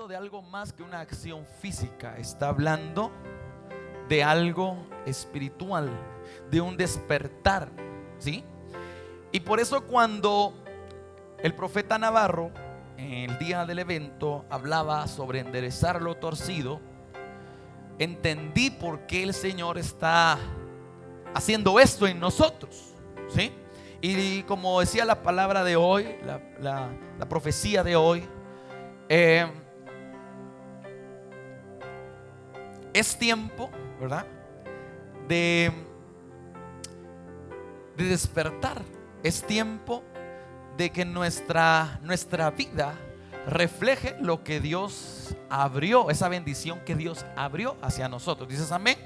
hablando de algo más que una acción física, está hablando de algo espiritual, de un despertar, ¿sí? Y por eso cuando el profeta Navarro en el día del evento hablaba sobre enderezar lo torcido, entendí por qué el Señor está haciendo esto en nosotros, ¿sí? Y como decía la palabra de hoy, la profecía de hoy, es tiempo, ¿verdad?, de despertar. Es tiempo de que nuestra vida refleje lo que Dios abrió, esa bendición que Dios abrió hacia nosotros. ¿Dices amén?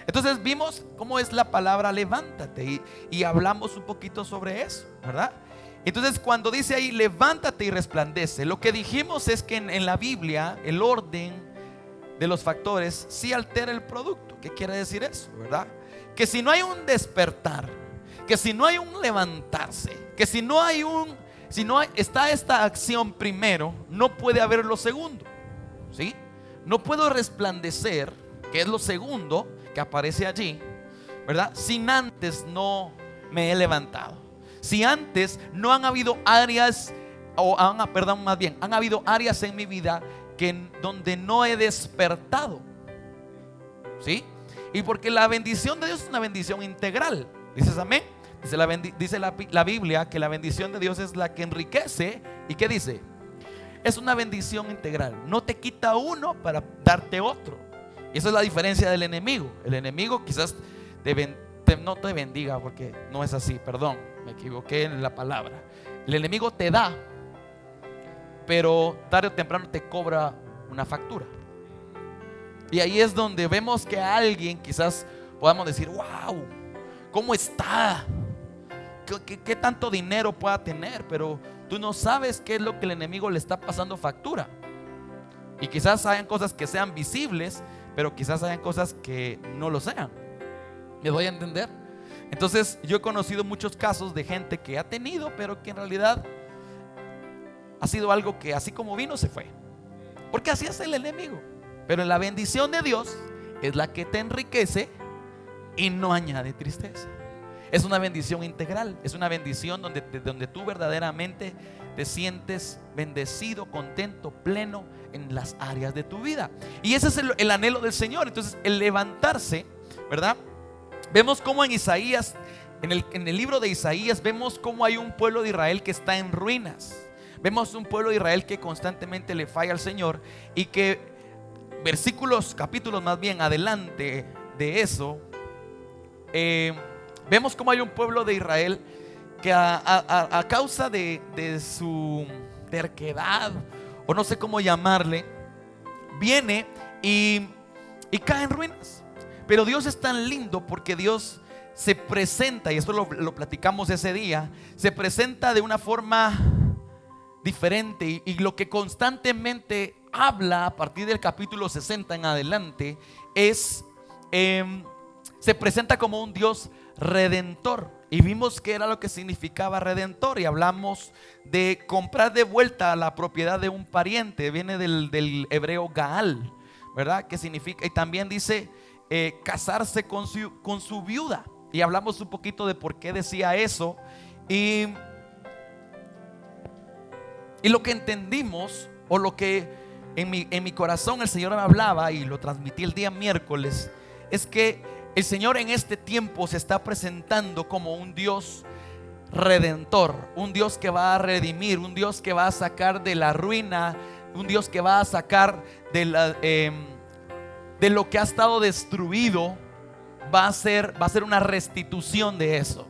Entonces vimos cómo es la palabra levántate y hablamos un poquito sobre eso, ¿verdad? Entonces cuando dice ahí levántate y resplandece, lo que dijimos es que en la Biblia el orden de los factores sí altera el producto. ¿Qué quiere decir eso, verdad? Que si no hay un despertar, que si no hay un levantarse, que si no está esta acción primero, no puede haber lo segundo, ¿sí? No puedo resplandecer, que es lo segundo que aparece allí, ¿verdad?, sin antes no me he levantado. Si antes no han habido áreas, han habido áreas en mi vida donde no he despertado, ¿sí? Y porque la bendición de Dios es una bendición integral. ¿Dices amén? Dice la Biblia que la bendición de Dios es la que enriquece. ¿Y qué dice? Es una bendición integral. No te quita uno para darte otro. Y esa es la diferencia del enemigo. El enemigo quizás no te bendiga, porque no es así, perdón, me equivoqué en la palabra. El enemigo te da, pero tarde o temprano te cobra una factura. Y ahí es donde vemos que a alguien quizás podamos decir: wow, ¿cómo está? ¿Qué tanto dinero pueda tener? Pero tú no sabes qué es lo que el enemigo le está pasando factura. Y quizás hayan cosas que sean visibles, pero quizás hayan cosas que no lo sean. ¿Me doy a entender? Entonces yo he conocido muchos casos de gente que ha tenido, pero que en realidad ha sido algo que así como vino se fue, porque así es el enemigo. Pero la bendición de Dios es la que te enriquece y no añade tristeza. Es una bendición integral. Es una bendición donde tú verdaderamente te sientes bendecido, contento, pleno en las áreas de tu vida. Y ese es el anhelo del Señor. Entonces el levantarse, ¿verdad? Vemos cómo en Isaías, en el libro de Isaías, vemos cómo hay un pueblo de Israel que está en ruinas. Vemos un pueblo de Israel que constantemente le falla al Señor, y que capítulos más bien adelante de eso, vemos cómo hay un pueblo de Israel que a causa de su terquedad, o no sé cómo llamarle, viene y cae en ruinas. Pero Dios es tan lindo, porque Dios se presenta, y esto lo platicamos ese día, se presenta de una forma diferente, y lo que constantemente habla a partir del capítulo 60 en adelante es, se presenta como un Dios redentor. Y vimos que era lo que significaba redentor, y hablamos de comprar de vuelta la propiedad de un pariente. Viene del hebreo Gaal, ¿verdad? Que significa, y también dice casarse con su viuda. Y hablamos un poquito de por qué decía eso. Y lo que entendimos, o lo que en mi corazón el Señor me hablaba, y lo transmití el día miércoles, es que el Señor en este tiempo se está presentando como un Dios redentor, un Dios que va a redimir, un Dios que va a sacar de la ruina, un Dios que va a sacar de lo que ha estado destruido. Va a ser una restitución de eso.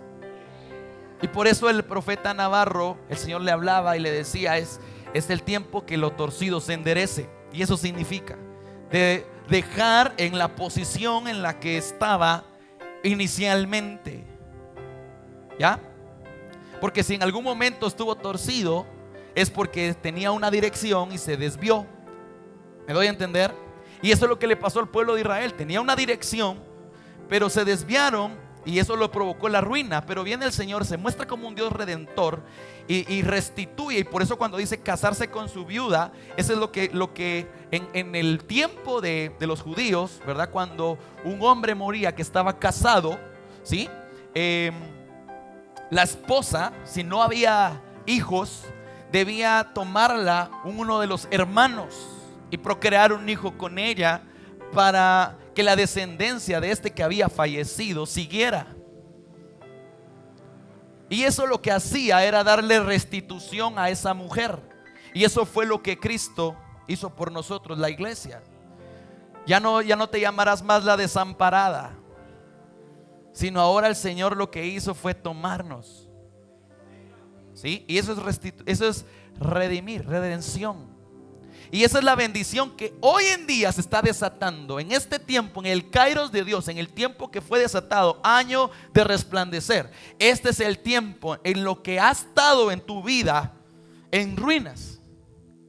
Y por eso el profeta Navarro, el Señor le hablaba y le decía: es el tiempo que lo torcido se enderece. Y eso significa de dejar en la posición en la que estaba inicialmente, ¿ya? Porque si en algún momento estuvo torcido, es porque tenía una dirección y se desvió. ¿Me doy a entender? Y eso es lo que le pasó al pueblo de Israel. Tenía una dirección, pero se desviaron y eso lo provocó la ruina. Pero viene el Señor, se muestra como un Dios redentor y restituye. Y por eso cuando dice casarse con su viuda, eso es lo que en el tiempo de los judíos, ¿verdad? Cuando un hombre moría que estaba casado, ¿sí? La esposa, si no había hijos, debía tomarla uno de los hermanos y procrear un hijo con ella, para que la descendencia de este que había fallecido siguiera. Y eso lo que hacía era darle restitución a esa mujer. Y eso fue lo que Cristo hizo por nosotros, la iglesia. Ya no te llamarás más la desamparada, sino ahora el Señor lo que hizo fue tomarnos, ¿sí? Y eso es redimir, redención. Y esa es la bendición que hoy en día se está desatando en este tiempo, en el Kairos de Dios, en el tiempo que fue desatado, año de resplandecer. Este es el tiempo en lo que ha estado en tu vida en ruinas.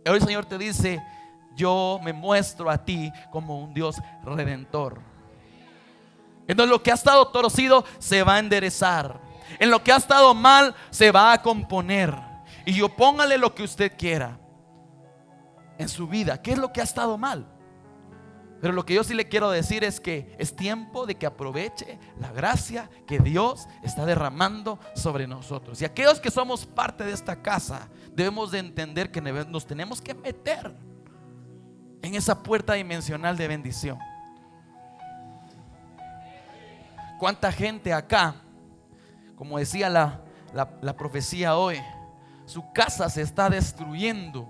Hoy el Señor te dice: yo me muestro a ti como un Dios redentor. Entonces lo que ha estado torcido se va a enderezar. En lo que ha estado mal se va a componer. Y yo póngale lo que usted quiera en su vida. ¿Qué es lo que ha estado mal? Pero lo que yo sí le quiero decir es que es tiempo de que aproveche la gracia que Dios está derramando sobre nosotros. Y aquellos que somos parte de esta casa debemos de entender que nos tenemos que meter en esa puerta dimensional de bendición. ¿Cuánta gente acá, como decía la profecía hoy, su casa se está destruyendo?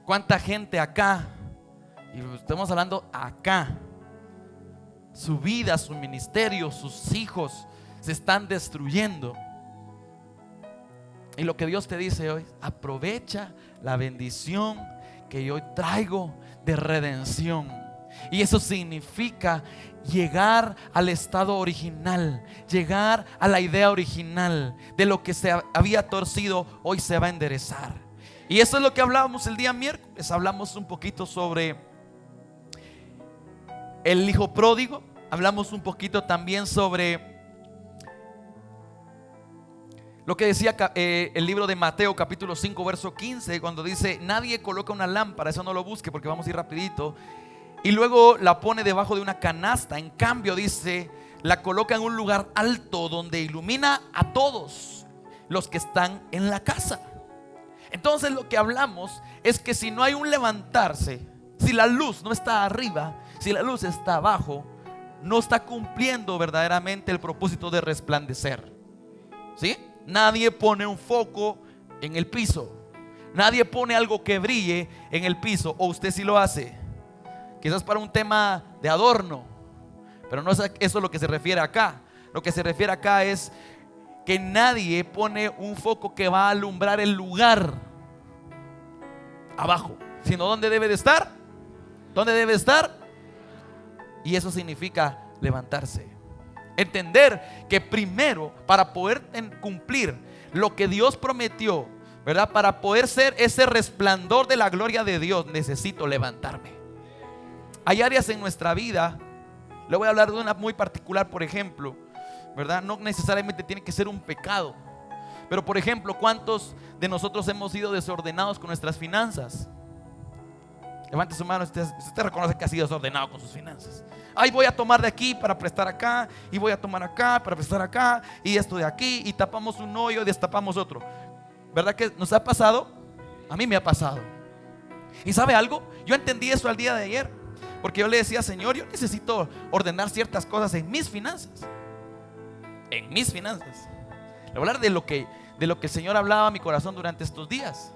¿Cuánta gente acá, y estamos hablando acá, su vida, su ministerio, sus hijos se están destruyendo? Y lo que Dios te dice hoy: aprovecha la bendición que yo traigo de redención. Y eso significa llegar al estado original, llegar a la idea original de lo que se había torcido. Hoy se va a enderezar. Y eso es lo que hablábamos el día miércoles. Hablamos un poquito sobre el hijo pródigo. Hablamos un poquito también sobre lo que decía el libro de Mateo capítulo 5 verso 15, cuando dice: nadie coloca una lámpara, eso no lo busque porque vamos a ir rapidito, y luego la pone debajo de una canasta. En cambio dice, la coloca en un lugar alto donde ilumina a todos los que están en la casa. Entonces lo que hablamos es que si no hay un levantarse, si la luz no está arriba, si la luz está abajo, no está cumpliendo verdaderamente el propósito de resplandecer, ¿sí? Nadie pone un foco en el piso, nadie pone algo que brille en el piso. O usted sí lo hace, quizás para un tema de adorno, pero no es eso lo que se refiere acá. Lo que se refiere acá es que nadie pone un foco que va a alumbrar el lugar abajo, sino ¿dónde debe de estar? ¿Dónde debe estar? Y eso significa levantarse, entender que primero, para poder cumplir lo que Dios prometió, ¿verdad? Para poder ser ese resplandor de la gloria de Dios, necesito levantarme. Hay áreas en nuestra vida, le voy a hablar de una muy particular, por ejemplo, ¿verdad? No necesariamente tiene que ser un pecado, pero por ejemplo, ¿cuántos de nosotros hemos sido desordenados con nuestras finanzas? Levante su mano si usted reconoce que ha sido desordenado con sus finanzas. Ay, voy a tomar de aquí para prestar acá, y voy a tomar acá para prestar acá, y esto de aquí, y tapamos un hoyo y destapamos otro. ¿Verdad que nos ha pasado? A mí me ha pasado. ¿Y sabe algo? Yo entendí eso al día de ayer, porque yo le decía: Señor, yo necesito ordenar ciertas cosas en mis finanzas. En mis finanzas. Le voy a hablar de lo que el Señor hablaba a mi corazón durante estos días.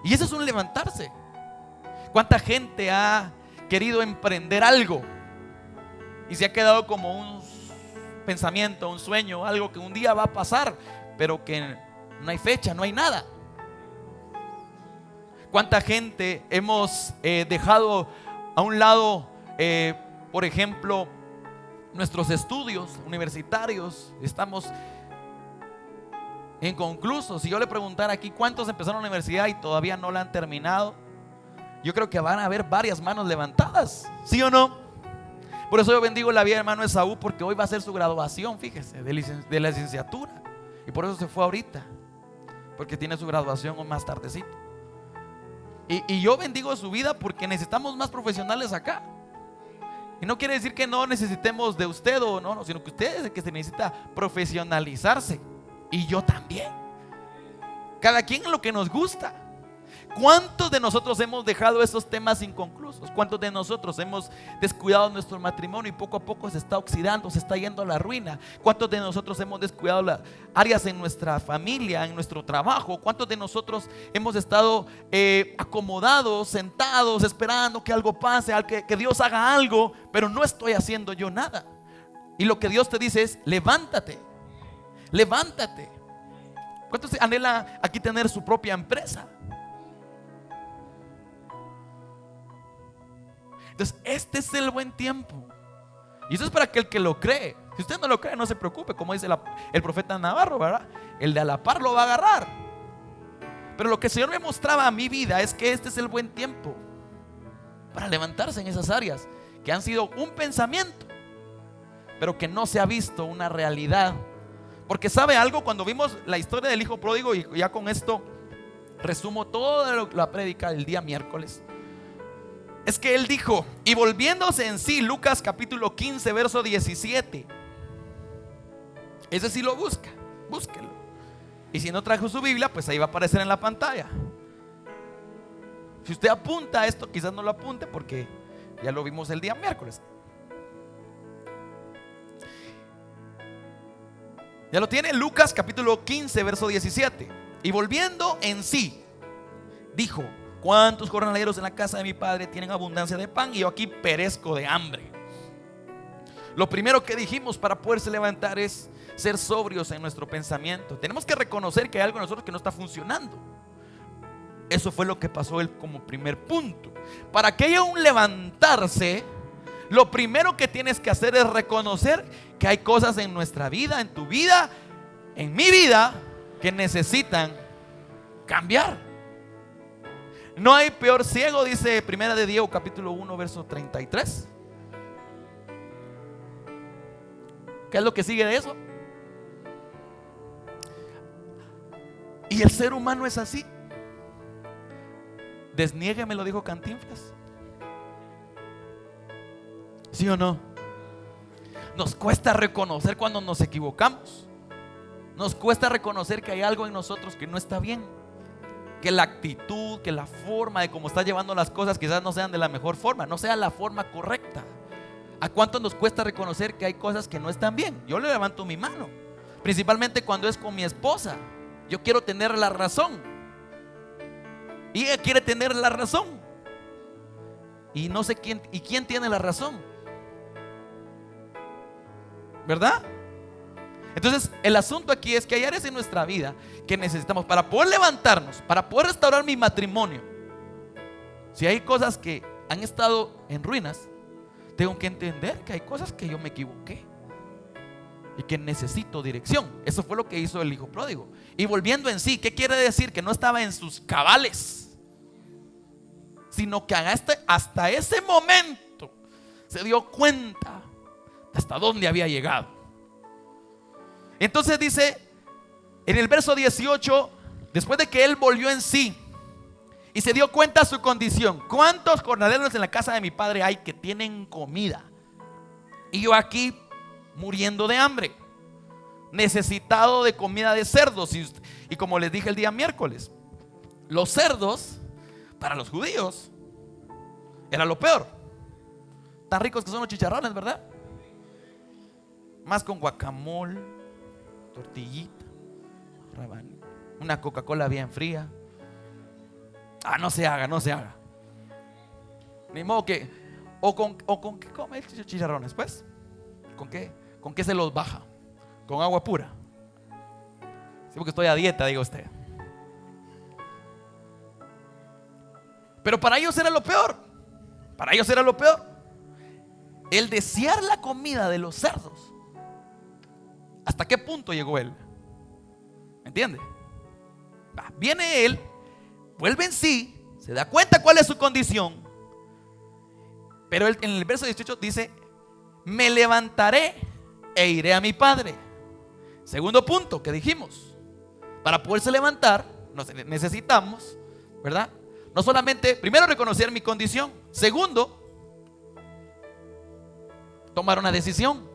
Y eso es un levantarse. ¿Cuánta gente ha querido emprender algo y se ha quedado como un pensamiento, un sueño, algo que un día va a pasar, pero que no hay fecha, no hay nada? ¿Cuánta gente hemos dejado a un lado, por ejemplo, nuestros estudios universitarios? Estamos inconclusos. Si yo le preguntara aquí cuántos empezaron la universidad y todavía no la han terminado, yo creo que van a haber varias manos levantadas, ¿sí o no? Por eso yo bendigo la vida del hermano Esaú, porque hoy va a ser su graduación, fíjese, de la licenciatura. Y por eso se fue ahorita, porque tiene su graduación más tardecito. Y yo bendigo su vida porque necesitamos más profesionales acá. Y no quiere decir que no necesitemos de usted o no, sino que usted es el que se necesita profesionalizarse. Y yo también. Cada quien en lo que nos gusta. ¿Cuántos de nosotros hemos dejado esos temas inconclusos? ¿Cuántos de nosotros hemos descuidado nuestro matrimonio y poco a poco se está oxidando, se está yendo a la ruina? ¿Cuántos de nosotros hemos descuidado las áreas en nuestra familia, en nuestro trabajo? ¿Cuántos de nosotros hemos estado acomodados, sentados, esperando que algo pase, que Dios haga algo, pero no estoy haciendo yo nada? Y lo que Dios te dice es: levántate, levántate. ¿Cuántos anhela aquí tener su propia empresa? Entonces este es el buen tiempo. Y eso es para aquel que lo cree. Si usted no lo cree, no se preocupe, como dice el profeta Navarro, ¿verdad? El de a la par lo va a agarrar. Pero lo que el Señor me mostraba a mi vida es que este es el buen tiempo para levantarse en esas áreas que han sido un pensamiento, pero que no se ha visto una realidad. Porque sabe algo, cuando vimos la historia del hijo pródigo, y ya con esto resumo toda la prédica del día miércoles, es que él dijo: y volviéndose en sí, Lucas capítulo 15 verso 17. Ese sí lo busca, búsquelo. Y si no trajo su Biblia, pues ahí va a aparecer en la pantalla. Si usted apunta a esto, quizás no lo apunte porque ya lo vimos el día miércoles. Ya lo tiene. Lucas capítulo 15 verso 17. Y volviendo en sí, dijo: ¿cuántos jornaleros en la casa de mi padre tienen abundancia de pan y yo aquí perezco de hambre? Lo primero que dijimos para poderse levantar es ser sobrios en nuestro pensamiento. Tenemos que reconocer que hay algo en nosotros que no está funcionando. Eso fue lo que pasó él como primer punto. Para que haya un levantarse, lo primero que tienes que hacer es reconocer que hay cosas en nuestra vida, en tu vida, en mi vida, que necesitan cambiar. No hay peor ciego, dice Primera de Diego capítulo 1 verso 33. ¿Qué es lo que sigue de eso? Y el ser humano es así. Desniégueme, lo dijo Cantinflas. ¿Sí o no? Nos cuesta reconocer cuando nos equivocamos. Nos cuesta reconocer que hay algo en nosotros que no está bien, que la actitud, que la forma de cómo está llevando las cosas quizás no sean de la mejor forma, no sea la forma correcta. ¿A cuánto nos cuesta reconocer que hay cosas que no están bien? Yo le levanto mi mano, principalmente cuando es con mi esposa. Yo quiero tener la razón y ella quiere tener la razón, y no sé quién tiene la razón, ¿verdad? Entonces el asunto aquí es que hay áreas en nuestra vida que necesitamos para poder levantarnos, para poder restaurar mi matrimonio. Si hay cosas que han estado en ruinas, tengo que entender que hay cosas que yo me equivoqué y que necesito dirección. Eso fue lo que hizo el hijo pródigo. Y volviendo en sí, ¿qué quiere decir? Que no estaba en sus cabales, sino que hasta ese momento se dio cuenta hasta dónde había llegado. Entonces dice en el verso 18, después de que él volvió en sí y se dio cuenta de su condición: ¿cuántos jornaleros en la casa de mi padre hay que tienen comida y yo aquí muriendo de hambre, necesitado de comida de cerdos? Y como les dije el día miércoles, los cerdos para los judíos era lo peor. Tan ricos que son los chicharrones, ¿verdad? Más con guacamole, tortillita, una Coca-Cola bien fría. No se haga, no se haga. Ni modo que o con qué come el chicharrones, pues. ¿Con qué se los baja? Con agua pura. Sí, porque estoy a dieta, diga usted. Pero para ellos era lo peor. Para ellos era lo peor el desear la comida de los cerdos. ¿Hasta qué punto llegó él? ¿Me entiende? Viene él, vuelve en sí, se da cuenta cuál es su condición. Pero él, en el verso 18 dice: me levantaré e iré a mi padre. Segundo punto que dijimos, para poderse levantar necesitamos, ¿verdad? No solamente, primero, reconocer mi condición. Segundo, tomar una decisión.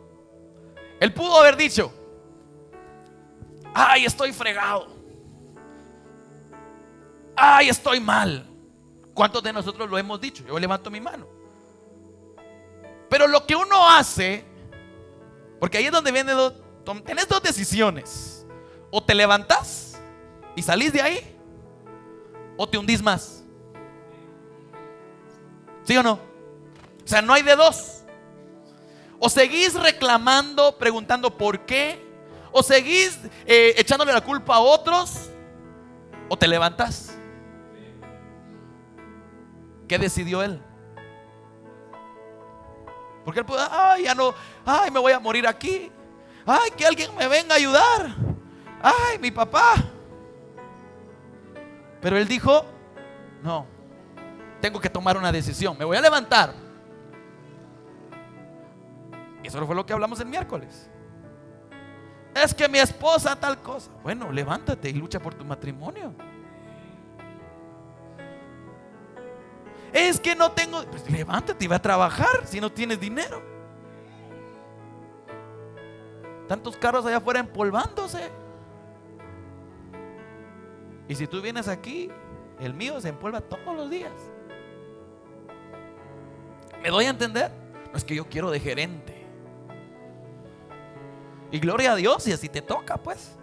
Él pudo haber dicho: ay, estoy fregado, ay, estoy mal. ¿Cuántos de nosotros lo hemos dicho? Yo levanto mi mano. Pero lo que uno hace, porque ahí es donde viene, tenés dos decisiones: o te levantás y salís de ahí, o te hundís más. ¿Sí o no? O sea, no hay de dos. O seguís reclamando, preguntando por qué, o seguís echándole la culpa a otros, o te levantás. ¿Qué decidió él? Porque él pudo: ay, ya no, ay, me voy a morir aquí, ay, que alguien me venga a ayudar, ay, mi papá. Pero él dijo: no, tengo que tomar una decisión, me voy a levantar. Y eso fue lo que hablamos el miércoles. Es que mi esposa tal cosa. Bueno, levántate y lucha por tu matrimonio. Es que no tengo, pues levántate y ve a trabajar si no tienes dinero. Tantos carros allá afuera empolvándose. Y si tú vienes aquí, el mío se empolva todos los días. ¿Me doy a entender? No es que yo quiero de gerente. Y gloria a Dios si así te toca, pues.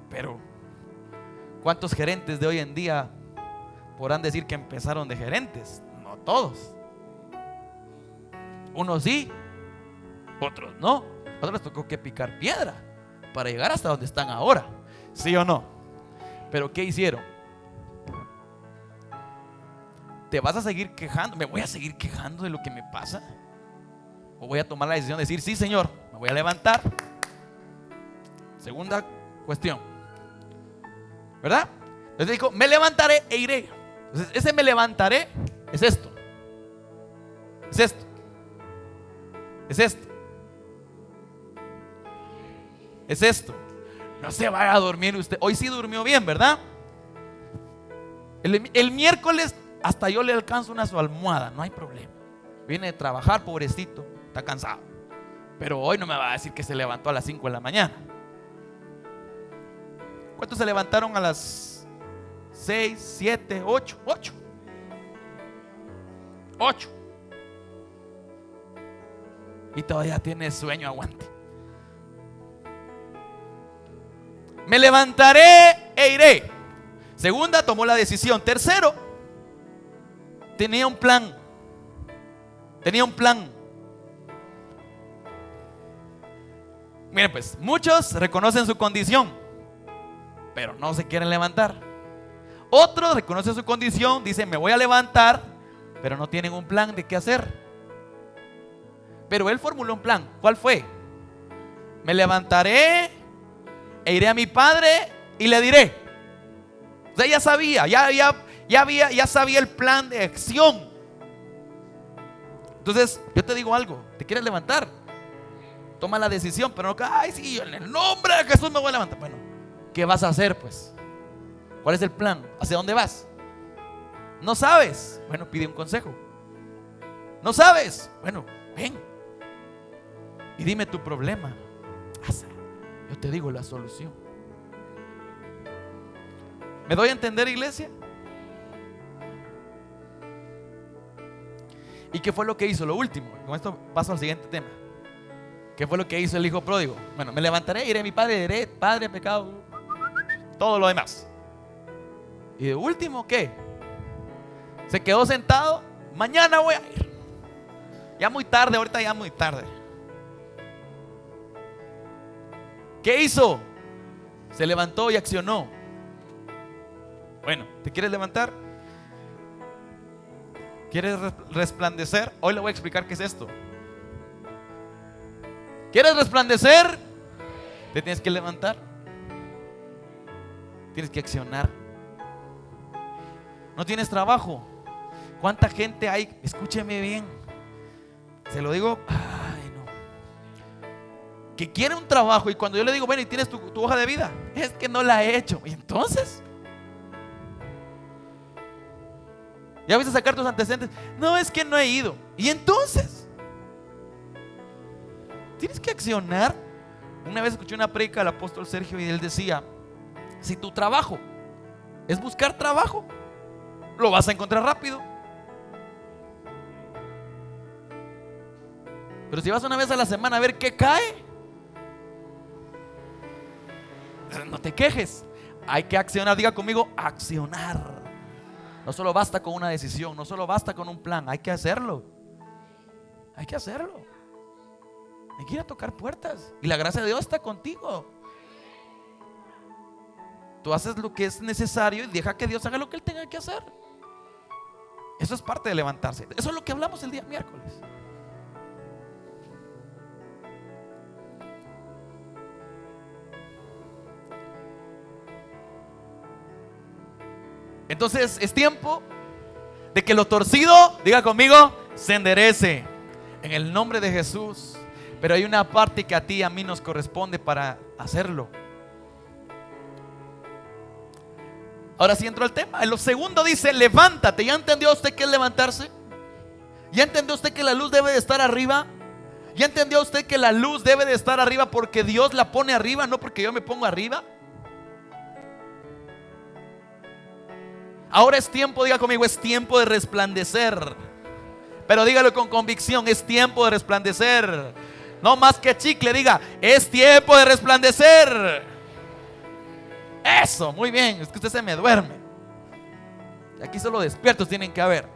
Pero ¿cuántos gerentes de hoy en día podrán decir que empezaron de gerentes? No todos. Unos sí, otros no. A otros les tocó que picar piedra para llegar hasta donde están ahora. ¿Sí o no? Pero ¿qué hicieron? ¿Te vas a seguir quejando? ¿Me voy a seguir quejando de lo que me pasa? ¿O voy a tomar la decisión de decir: sí, Señor, me voy a levantar? Segunda cuestión, ¿verdad? Entonces dijo: me levantaré e iré. Entonces ese me levantaré es esto. Es esto. Es esto. Es esto. No se vaya a dormir usted. Hoy sí durmió bien, ¿verdad? El miércoles hasta yo le alcanzo una su almohada, no hay problema. Viene de trabajar, pobrecito, está cansado. Pero hoy no me va a decir que se levantó a las 5 de la mañana. ¿Cuántos se levantaron a las 6, 7, 8? 8. Y todavía tiene sueño, aguante. Me levantaré e iré. Segunda, tomó la decisión. Tercero, tenía un plan. Tenía un plan. Miren, pues, muchos reconocen su condición, pero no se quieren levantar. Otros reconocen su condición, dicen: me voy a levantar, pero no tienen un plan de qué hacer. Pero él formuló un plan. ¿Cuál fue? Me levantaré e iré a mi padre y le diré. O sea, ya sabía, ya sabía el plan de acción. Entonces, yo te digo algo: ¿te quieres levantar? Toma la decisión, pero no que: ay, sí, en el nombre de Jesús me voy a levantar. Bueno, ¿qué vas a hacer, pues? ¿Cuál es el plan? ¿Hacia dónde vas? ¿No sabes? Bueno, pide un consejo. ¿No sabes? Bueno, ven y dime tu problema. Yo te digo la solución. ¿Me doy a entender, iglesia? ¿Y qué fue lo que hizo? Lo último, con esto paso al siguiente tema. ¿Qué fue lo que hizo el hijo pródigo? Bueno, me levantaré, iré a mi padre, diré: Padre, pecado, todo lo demás. Y de último, ¿qué? Se quedó sentado: mañana voy a ir. Ya muy tarde, ahorita ya muy tarde. ¿Qué hizo? Se levantó y accionó. Bueno, ¿te quieres levantar? ¿Quieres resplandecer? Hoy le voy a explicar qué es esto. ¿Quieres resplandecer? Te tienes que levantar. Tienes que accionar. No tienes trabajo. ¿Cuánta gente hay? Escúcheme bien. Se lo digo, ay no, que quiere un trabajo y cuando yo le digo, bueno, ¿y tienes tu hoja de vida? Es que no la he hecho. Y entonces, ya vas a sacar tus antecedentes. No, es que no he ido. Y entonces, tienes que accionar. Una vez escuché una prédica del apóstol Sergio y él decía: si tu trabajo es buscar trabajo, lo vas a encontrar rápido. Pero si vas una vez a la semana a ver qué cae, no te quejes. Hay que accionar. Diga conmigo, accionar. No solo basta con una decisión, no solo basta con un plan, hay que hacerlo. Hay que hacerlo. Hay que ir a tocar puertas. Y la gracia de Dios está contigo. Tú haces lo que es necesario y deja que Dios haga lo que Él tenga que hacer. Eso es parte de levantarse. Eso es lo que hablamos el día miércoles. Entonces es tiempo de que lo torcido, diga conmigo, se enderece en el nombre de Jesús. Pero hay una parte que a ti y a mí nos corresponde para hacerlo. Ahora sí entro al tema. En lo segundo dice, levántate. ¿Ya entendió usted qué es levantarse? ¿Ya entendió usted que la luz debe de estar arriba? ¿Ya entendió usted que la luz debe de estar arriba porque Dios la pone arriba, no porque yo me pongo arriba? Ahora es tiempo, diga conmigo, es tiempo de resplandecer. Pero dígalo con convicción, es tiempo de resplandecer. No más que chicle, diga, es tiempo de resplandecer. Eso, muy bien, es que usted se me duerme. Aquí solo despiertos tienen que haber.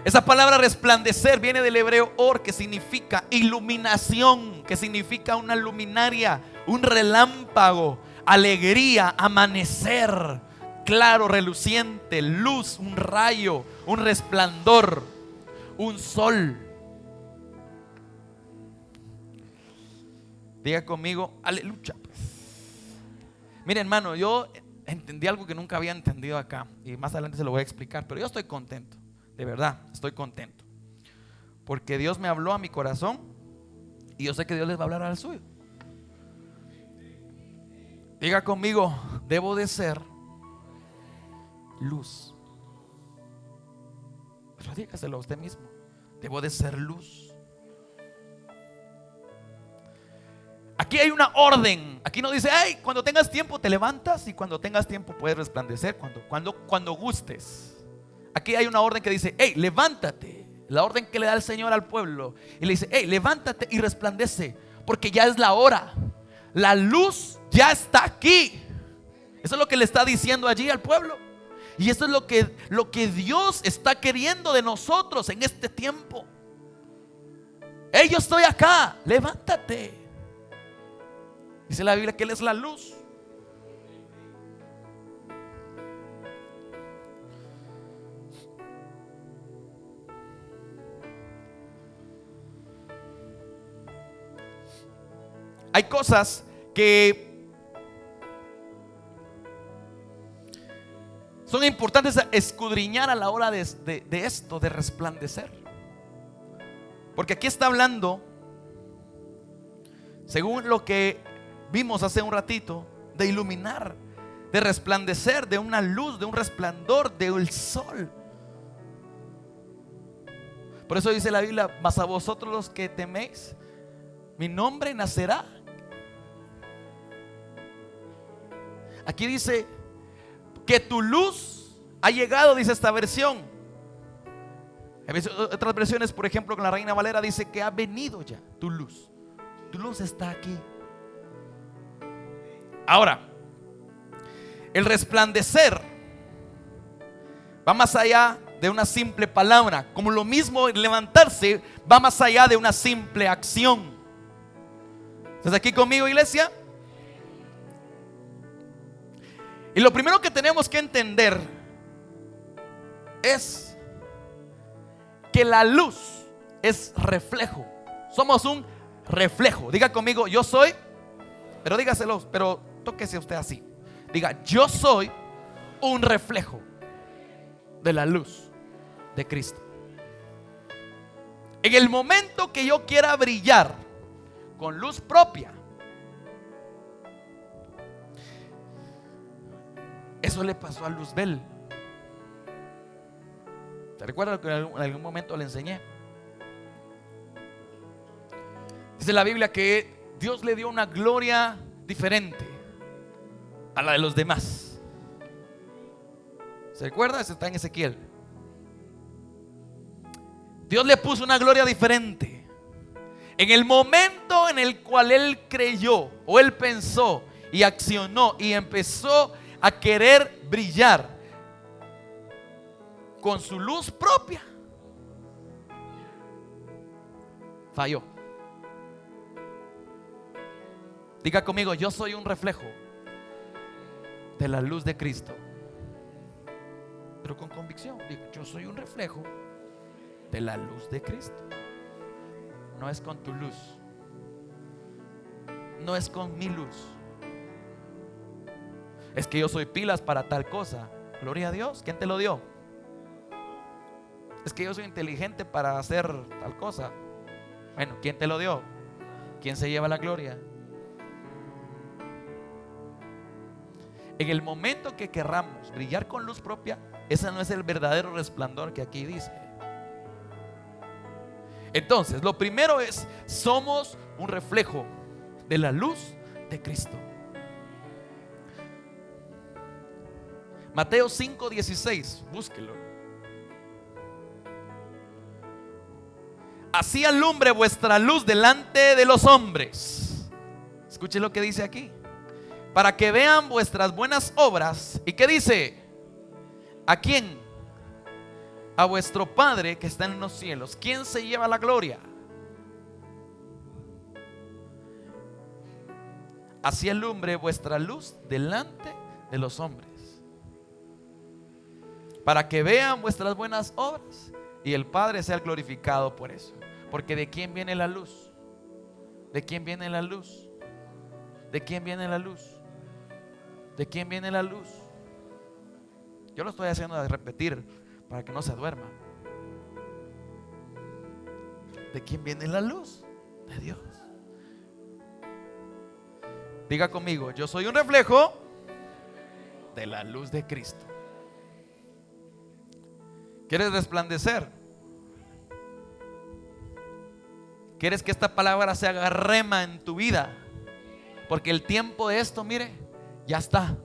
Esa palabra resplandecer viene del hebreo or, que significa iluminación, que significa una luminaria, un relámpago, alegría, amanecer, claro, reluciente, luz, un rayo, un resplandor, un sol. Diga conmigo, aleluya. Mire, hermano, yo entendí algo que nunca había entendido acá y más adelante se lo voy a explicar, pero yo estoy contento, de verdad, estoy contento porque Dios me habló a mi corazón y yo sé que Dios les va a hablar al suyo. Diga conmigo, debo de ser luz. Pero dígaselo a usted mismo, debo de ser luz. Aquí hay una orden. Aquí no dice, hey, cuando tengas tiempo te levantas y cuando tengas tiempo puedes resplandecer, cuando gustes. Aquí hay una orden que dice, hey, levántate. La orden que le da el Señor al pueblo. Y le dice, hey, levántate y resplandece, porque ya es la hora. La luz ya está aquí. Eso es lo que le está diciendo allí al pueblo. Y eso es lo que Dios está queriendo de nosotros en este tiempo. Hey, yo estoy acá, levántate. Dice la Biblia que Él es la luz. Hay cosas que son importantes a escudriñar a la hora de esto, de resplandecer. Porque aquí está hablando, según lo que vimos hace un ratito, de iluminar, de resplandecer, de una luz, de un resplandor, del sol. Por eso dice la Biblia, mas a vosotros los que teméis, mi nombre nacerá. Aquí dice que tu luz ha llegado, dice esta versión. Otras versiones, por ejemplo, con la Reina Valera dice que ha venido ya tu luz. Tu luz está aquí. Ahora, el resplandecer va más allá de una simple palabra, como lo mismo levantarse va más allá de una simple acción. ¿Estás aquí conmigo, iglesia? Y lo primero que tenemos que entender es que la luz es reflejo. Somos un reflejo. Diga conmigo, yo soy, pero dígaselo, pero tóquese usted así. Diga, yo soy un reflejo de la luz de Cristo. En el momento que yo quiera brillar con luz propia, eso le pasó a Luzbel. ¿Te recuerdas que en algún momento le enseñé? Dice la Biblia que Dios le dio una gloria diferente a la de los demás. ¿Se recuerda? Eso está en Ezequiel. Dios le puso una gloria diferente. En el momento en el cual él creyó o él pensó y accionó y empezó a querer brillar con su luz propia, falló. Diga conmigo: yo soy un reflejo de la luz de Cristo. Pero con convicción, digo, yo soy un reflejo de la luz de Cristo. No es con tu luz, no es con mi luz. Es que yo soy pilas para tal cosa. Gloria a Dios. ¿Quién te lo dio? Es que yo soy inteligente para hacer tal cosa. Bueno, ¿quién te lo dio? ¿Quién se lleva la gloria? En el momento que querramos brillar con luz propia, ese no es el verdadero resplandor que aquí dice. Entonces, lo primero es: somos un reflejo de la luz de Cristo. Mateo 5:16, búsquelo. Así alumbre vuestra luz delante de los hombres. Escuche lo que dice aquí: para que vean vuestras buenas obras. ¿Y qué dice? ¿A quién? A vuestro Padre que está en los cielos. ¿Quién se lleva la gloria? Así alumbre vuestra luz delante de los hombres, para que vean vuestras buenas obras y el Padre sea glorificado por eso. Porque ¿de quién viene la luz? ¿De quién viene la luz? ¿De quién viene la luz? ¿De quién viene la luz? Yo lo estoy haciendo de repetir para que no se duerma. ¿De quién viene la luz? De Dios. Diga conmigo: yo soy un reflejo de la luz de Cristo. ¿Quieres resplandecer? ¿Quieres que esta palabra se haga rema en tu vida? Porque el tiempo de esto, mire, ya está.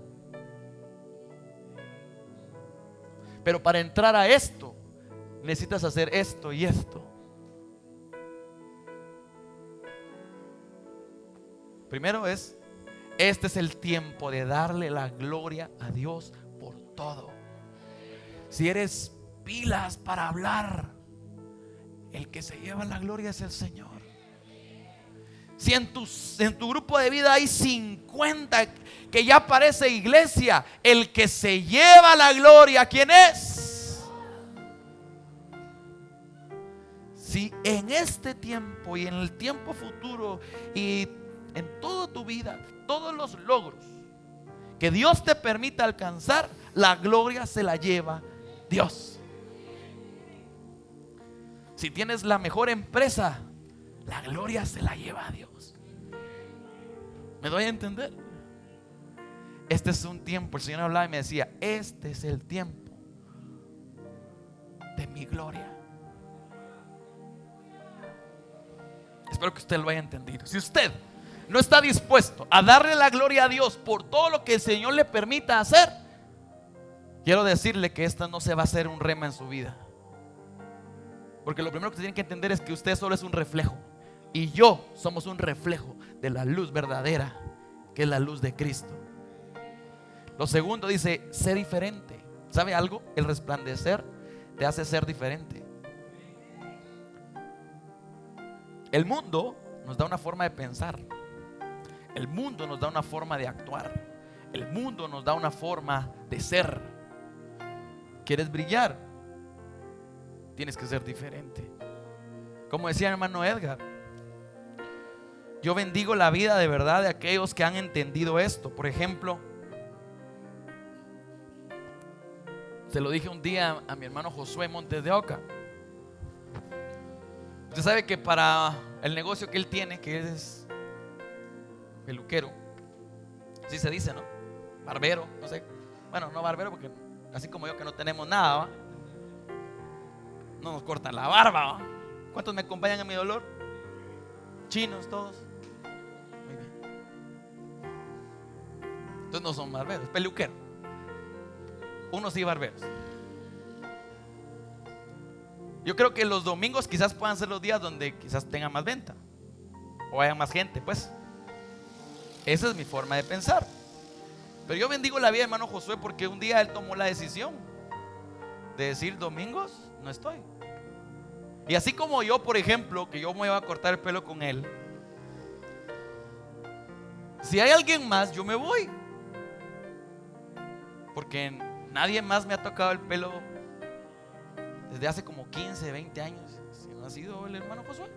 Pero para entrar a esto, necesitas hacer esto y esto. Primero es: este es el tiempo de darle la gloria a Dios por todo. Si eres pilas para hablar, el que se lleva la gloria es el Señor. Si en tu grupo de vida hay 50 que ya parece iglesia, el que se lleva la gloria, ¿quién es? Si en este tiempo y en el tiempo futuro y en toda tu vida, todos los logros que Dios te permita alcanzar, la gloria se la lleva Dios. Si tienes la mejor empresa, la gloria se la lleva a Dios. ¿Me doy a entender? Este es un tiempo, el Señor hablaba y me decía: este es el tiempo de mi gloria. Espero que usted lo haya entendido. Si usted no está dispuesto a darle la gloria a Dios por todo lo que el Señor le permita hacer, quiero decirle que esta no se va a hacer un rema en su vida. Porque lo primero que tienen que entender es que usted solo es un reflejo, y yo somos un reflejo de la luz verdadera, que es la luz de Cristo. Lo segundo dice: sé diferente. ¿Sabe algo? El resplandecer te hace ser diferente. El mundo nos da una forma de pensar. El mundo nos da una forma de actuar. El mundo nos da una forma de ser. ¿Quieres brillar? Tienes que ser diferente. Como decía el hermano Edgar, yo bendigo la vida de verdad de aquellos que han entendido esto. Por ejemplo, se lo dije un día a mi hermano Josué Montes de Oca. Usted sabe que para el negocio que él tiene, que es peluquero, así se dice, ¿no? Barbero, no sé. Bueno, no barbero porque así como yo que no tenemos nada, ¿va? No nos cortan la barba, ¿va? ¿Cuántos me acompañan a mi dolor? Chinos todos. Muy bien. Entonces no son barberos, peluquero. Unos sí barberos. Yo creo que los domingos quizás puedan ser los días donde quizás tenga más venta o haya más gente, pues. Esa es mi forma de pensar. Pero yo bendigo la vida de hermano Josué porque un día él tomó la decisión de decir: domingos no estoy. Y así como yo, por ejemplo, que yo me iba a cortar el pelo con él, si hay alguien más, yo me voy, porque nadie más me ha tocado el pelo desde hace como 15, 20 años, si no ha sido el hermano Josué.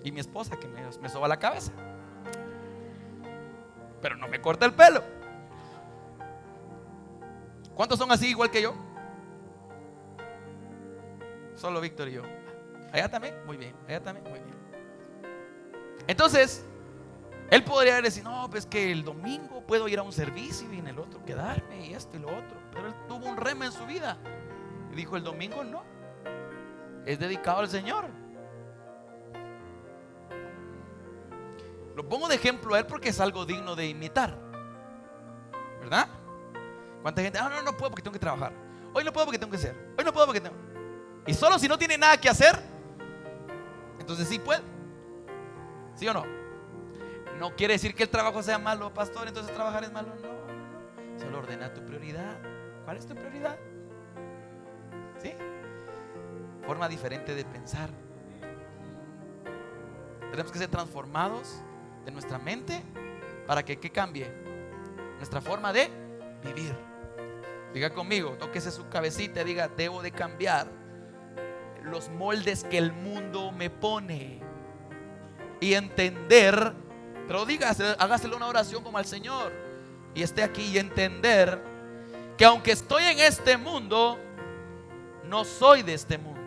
Y mi esposa que me soba la cabeza, pero no me corta el pelo. ¿Cuántos son así igual que yo? Solo Víctor y yo. Allá también, muy bien. Allá también, muy bien. Entonces él podría decir: no, pues que el domingo puedo ir a un servicio y en el otro quedarme y esto y lo otro. Pero él tuvo un rema en su vida y dijo: el domingo no, es dedicado al Señor. Lo pongo de ejemplo a él porque es algo digno de imitar, ¿verdad? ¿Cuánta gente? No, no puedo porque tengo que trabajar. Hoy no puedo porque tengo que hacer. Hoy no puedo porque tengo. Y solo si no tiene nada que hacer, entonces sí puede. ¿Sí o no? No quiere decir que el trabajo sea malo, pastor, entonces trabajar es malo. No. Solo ordena tu prioridad. ¿Cuál es tu prioridad? ¿Sí? Forma diferente de pensar. Tenemos que ser transformados de nuestra mente para que ¿qué cambie? Nuestra forma de vivir. Diga conmigo, tóquese su cabecita y diga: debo de cambiar los moldes que el mundo me pone y entender. Pero dígase, hágaselo una oración como al Señor y esté aquí y entender que aunque estoy en este mundo, no soy de este mundo.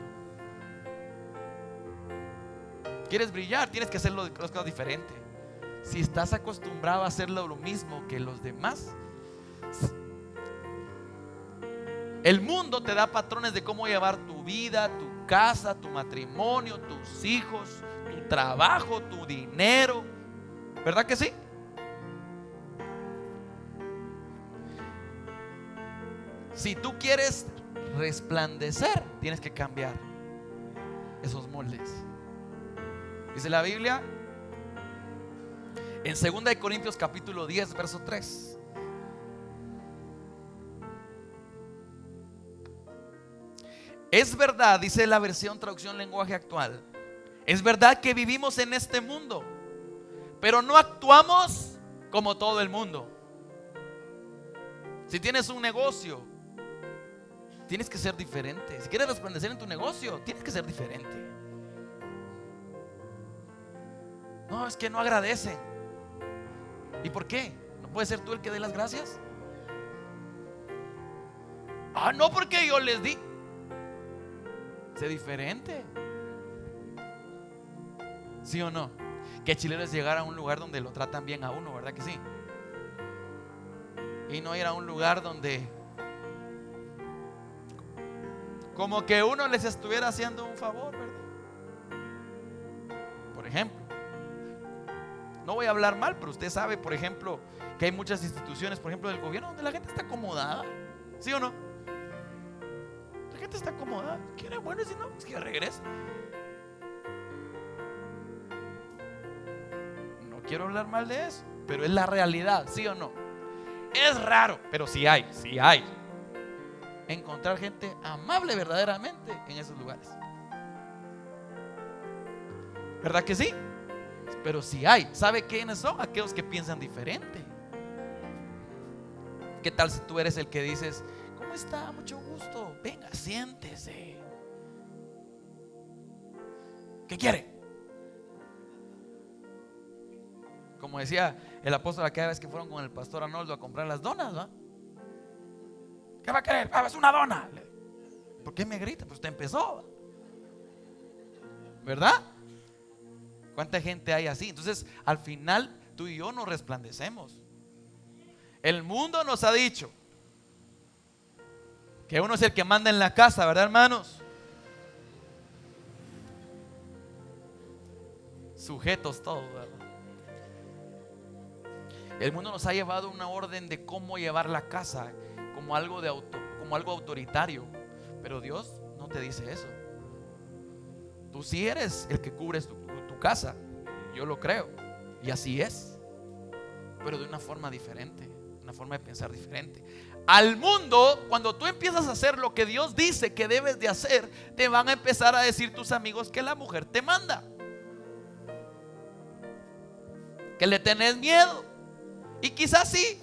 ¿Quieres brillar? Tienes que hacerlo las cosas diferentes. Si estás acostumbrado a hacerlo lo mismo que los demás, el mundo te da patrones de cómo llevar tu vida, tu casa, tu matrimonio, tus hijos, tu trabajo, tu dinero. ¿Verdad que sí? Si tú quieres resplandecer, tienes que cambiar esos moldes. Dice la Biblia en 2 Corintios capítulo 10 verso 3: es verdad, dice la versión traducción lenguaje actual, es verdad que vivimos en este mundo, pero no actuamos como todo el mundo. Si tienes un negocio, tienes que ser diferente. Si quieres resplandecer en tu negocio, tienes que ser diferente. No, es que no agradecen. ¿Y por qué? ¿No puedes ser tú el que dé las gracias? No, porque yo les di. Sé diferente. ¿Sí o no? Que chileno es llegar a un lugar donde lo tratan bien a uno, ¿verdad que sí? Y no ir a un lugar donde como que uno les estuviera haciendo un favor, ¿verdad? Por ejemplo, no voy a hablar mal, pero usted sabe, por ejemplo, que hay muchas instituciones, por ejemplo, del gobierno, donde la gente está acomodada. ¿Sí o no? La gente está acomodada. Quiere bueno y si no, pues que regrese. No quiero hablar mal de eso, pero es la realidad, ¿sí o no? Es raro, pero sí hay encontrar gente amable verdaderamente en esos lugares. ¿Verdad que sí? Pero sí hay. ¿Sabe quiénes son? Aquellos que piensan diferente. ¿Qué tal si tú eres el que dices: ¿cómo está? Mucho gusto. Venga, siéntese. ¿Qué quiere? Como decía el apóstol aquella vez que fueron con el pastor Arnoldo a comprar las donas, ¿va? ¿Qué va a querer? Es una dona. ¿Por qué me grita? Pues usted empezó. ¿verdad? ¿Cuánta gente hay así? Entonces, al final, tú y yo no resplandecemos. El mundo nos ha dicho que uno es el que manda en la casa, ¿verdad, hermanos? Sujetos todos, ¿verdad? El mundo nos ha llevado una orden de cómo llevar la casa, como algo autoritario. Pero Dios no te dice eso. Tú sí eres el que cubres tu casa. Yo lo creo. Y así es. Pero de una forma diferente. Una forma de pensar diferente. Al mundo, cuando tú empiezas a hacer lo que Dios dice que debes de hacer, te van a empezar a decir tus amigos que la mujer te manda, que le tenés miedo. Y quizás sí,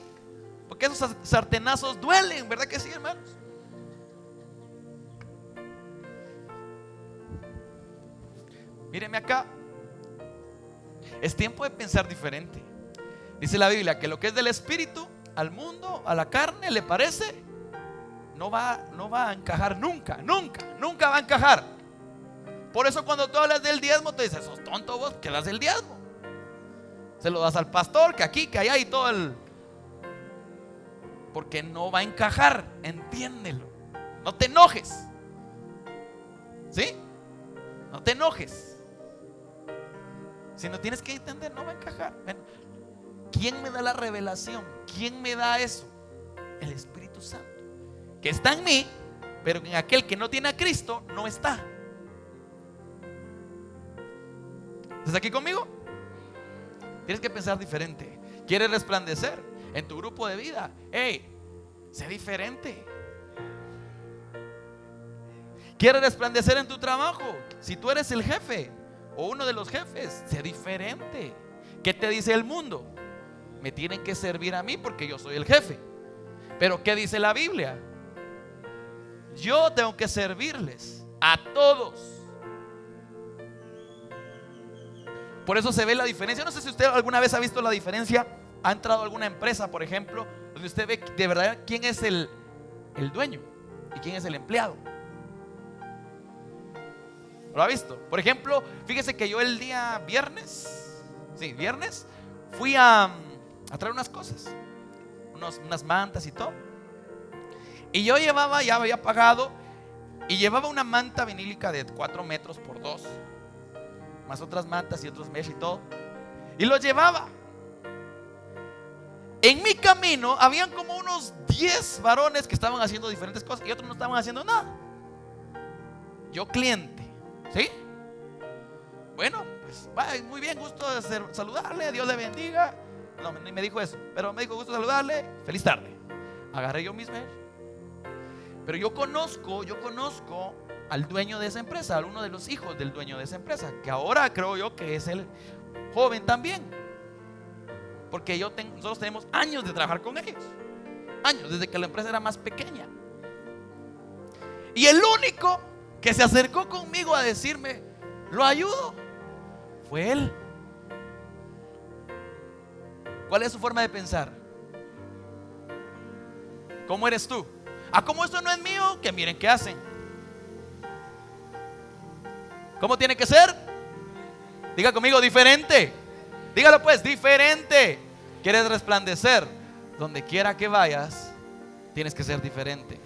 porque esos sartenazos duelen, ¿verdad que sí, hermanos? Míreme acá. Es tiempo de pensar diferente. Dice la Biblia que lo que es del espíritu, al mundo, a la carne, le parece, no va a encajar nunca, nunca va a encajar. Por eso cuando tú hablas del diezmo, te dices, sos tonto vos, que das el diezmo. Se lo das al pastor, que aquí, que allá y todo el... Porque no va a encajar, entiéndelo. No te enojes. ¿Sí? No te enojes. Si no tienes que entender, no va a encajar. Bueno, ¿quién me da la revelación? ¿Quién me da eso? El Espíritu Santo, que está en mí, pero en aquel que no tiene a Cristo no está. ¿Estás aquí conmigo? Tienes que pensar diferente. ¿Quieres resplandecer en tu grupo de vida? Hey, sé diferente. ¿Quieres resplandecer en tu trabajo? Si tú eres el jefe o uno de los jefes, sé diferente. ¿Qué te dice el mundo? Me tienen que servir a mí porque yo soy el jefe. Pero ¿qué dice la Biblia? Yo tengo que servirles a todos. Por eso se ve la diferencia. No sé si usted alguna vez ha visto la diferencia. Ha entrado a alguna empresa, por ejemplo, donde usted ve de verdad quién es el dueño y quién es el empleado. ¿Lo ha visto? Por ejemplo, fíjese que yo el día viernes, fui a traer unas cosas, unas mantas y todo. Y yo llevaba, ya había pagado, y llevaba una manta vinílica de 4 metros por 2, más otras mantas y otros mesh y todo. Y lo llevaba. En mi camino habían como unos 10 varones que estaban haciendo diferentes cosas y otros no estaban haciendo nada. Yo cliente, ¿sí? Bueno, pues muy bien, gusto de saludarle, Dios le bendiga. No, ni me dijo eso, pero me dijo gusto de saludarle, feliz tarde. Agarré yo mis mesh. Pero yo conozco al dueño de esa empresa, a uno de los hijos del dueño de esa empresa, que ahora creo yo que es el joven también, porque nosotros tenemos años de trabajar con ellos, años, desde que la empresa era más pequeña. Y el único que se acercó conmigo a decirme, lo ayudo, fue él. ¿Cuál es su forma de pensar? ¿Cómo eres tú? Como esto no es mío, que miren qué hacen. ¿Cómo tiene que ser? Diga conmigo, diferente. Dígalo pues, diferente. ¿Quieres resplandecer? Donde quiera que vayas, tienes que ser diferente.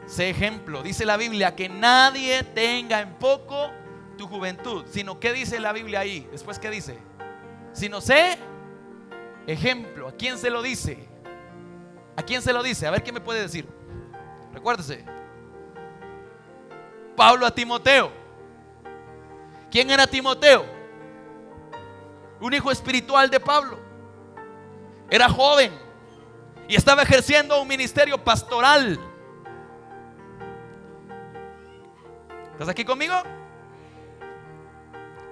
Sé ejemplo. Dice la Biblia que nadie tenga en poco tu juventud. Sino, ¿qué dice la Biblia ahí? Después, ¿qué dice? Sino sé ejemplo. ¿A quién se lo dice? ¿A quién se lo dice? A ver, ¿qué me puede decir? Recuérdese. Pablo a Timoteo. ¿Quién era Timoteo? Un hijo espiritual de Pablo. Era joven y estaba ejerciendo un ministerio pastoral. ¿Estás aquí conmigo?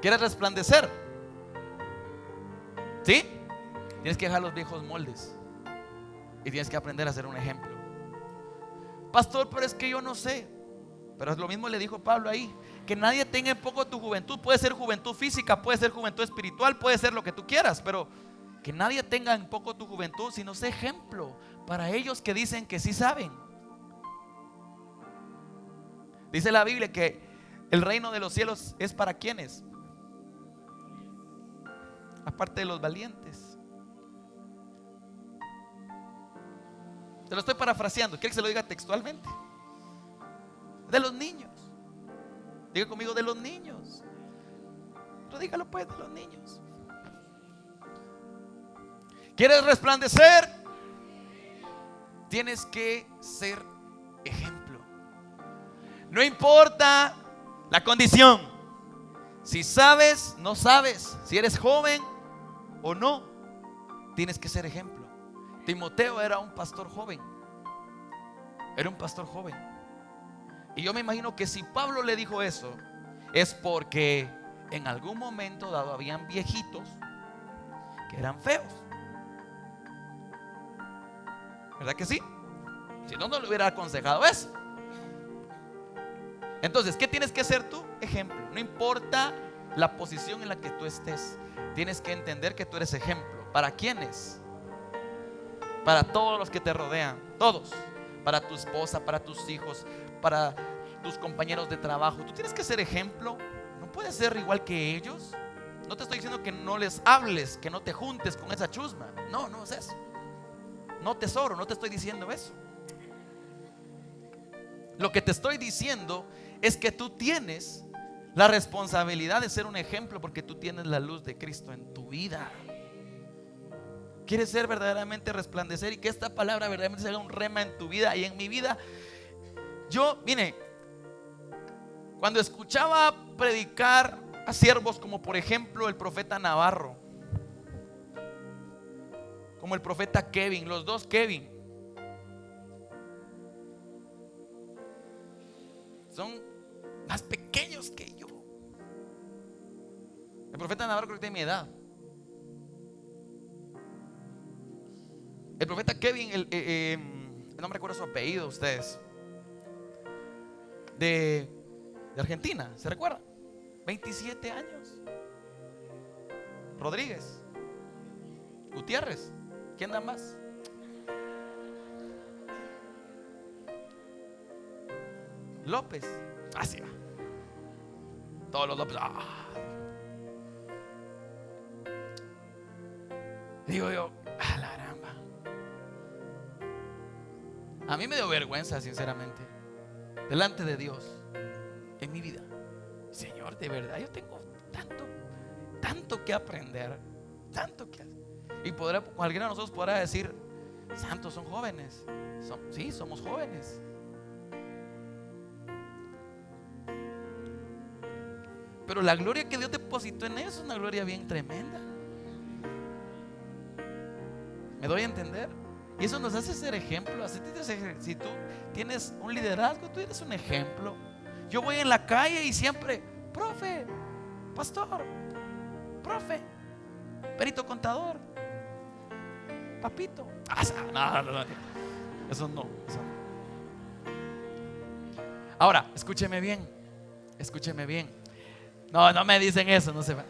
¿Quieres resplandecer? ¿Sí? Tienes que dejar los viejos moldes y tienes que aprender a ser un ejemplo. Pastor, pero es que yo no sé. Pero es lo mismo le dijo Pablo ahí, que nadie tenga en poco tu juventud. Puede ser juventud física, puede ser juventud espiritual, puede ser lo que tú quieras, pero que nadie tenga en poco tu juventud, sino sé ejemplo para ellos que dicen que sí saben. Dice la Biblia que el reino de los cielos es para quienes, aparte de los valientes. Te lo estoy parafraseando, quiero que se lo diga textualmente. De los niños. Diga conmigo, de los niños. Pero dígalo pues, de los niños. ¿Quieres resplandecer? Tienes que ser ejemplo. No importa la condición. Si sabes, no sabes, si eres joven o no, tienes que ser ejemplo. Timoteo era un pastor joven. Era un pastor joven. Y yo me imagino que si Pablo le dijo eso, es porque en algún momento dado habían viejitos que eran feos. ¿Verdad que sí? Si no, no le hubiera aconsejado eso. Entonces, ¿qué tienes que ser tú? Ejemplo. No importa la posición en la que tú estés, tienes que entender que tú eres ejemplo. ¿Para quiénes? Para todos los que te rodean. Todos. Para tu esposa, para tus hijos, para tus compañeros de trabajo. Tú tienes que ser ejemplo. No puedes ser igual que ellos. No te estoy diciendo que no les hables, que no te juntes con esa chusma. No, no es eso. No, tesoro, no te estoy diciendo eso. Lo que te estoy diciendo es que tú tienes la responsabilidad de ser un ejemplo, porque tú tienes la luz de Cristo en tu vida. Quieres ser verdaderamente resplandecer y que esta palabra verdaderamente se haga un rema en tu vida y en mi vida. Yo, mire, cuando escuchaba predicar a siervos como por ejemplo el profeta Navarro, como el profeta Kevin, los dos Kevin son más pequeños que yo. El profeta Navarro creo que tiene mi edad. El profeta Kevin, no me recuerdo su apellido, ustedes, de Argentina, ¿se recuerdan? 27 años. Rodríguez, Gutiérrez, ¿quién da más? López, así va. Todos los López. Digo yo, a la caramba. A mí me dio vergüenza, sinceramente, delante de Dios, en mi vida. Señor, de verdad, yo tengo tanto que aprender, tanto que hacer. Y cualquiera de nosotros podrá decir, santos, son jóvenes. Sí, somos jóvenes. Pero la gloria que Dios depositó en ellos es una gloria bien tremenda. ¿Me doy a entender? Y eso nos hace ser ejemplo. Si tú tienes un liderazgo, tú eres un ejemplo. Yo voy en la calle y siempre, profe, pastor, profe, perito contador, papito. No. Eso no. Ahora, escúcheme bien. No me dicen eso, no se va.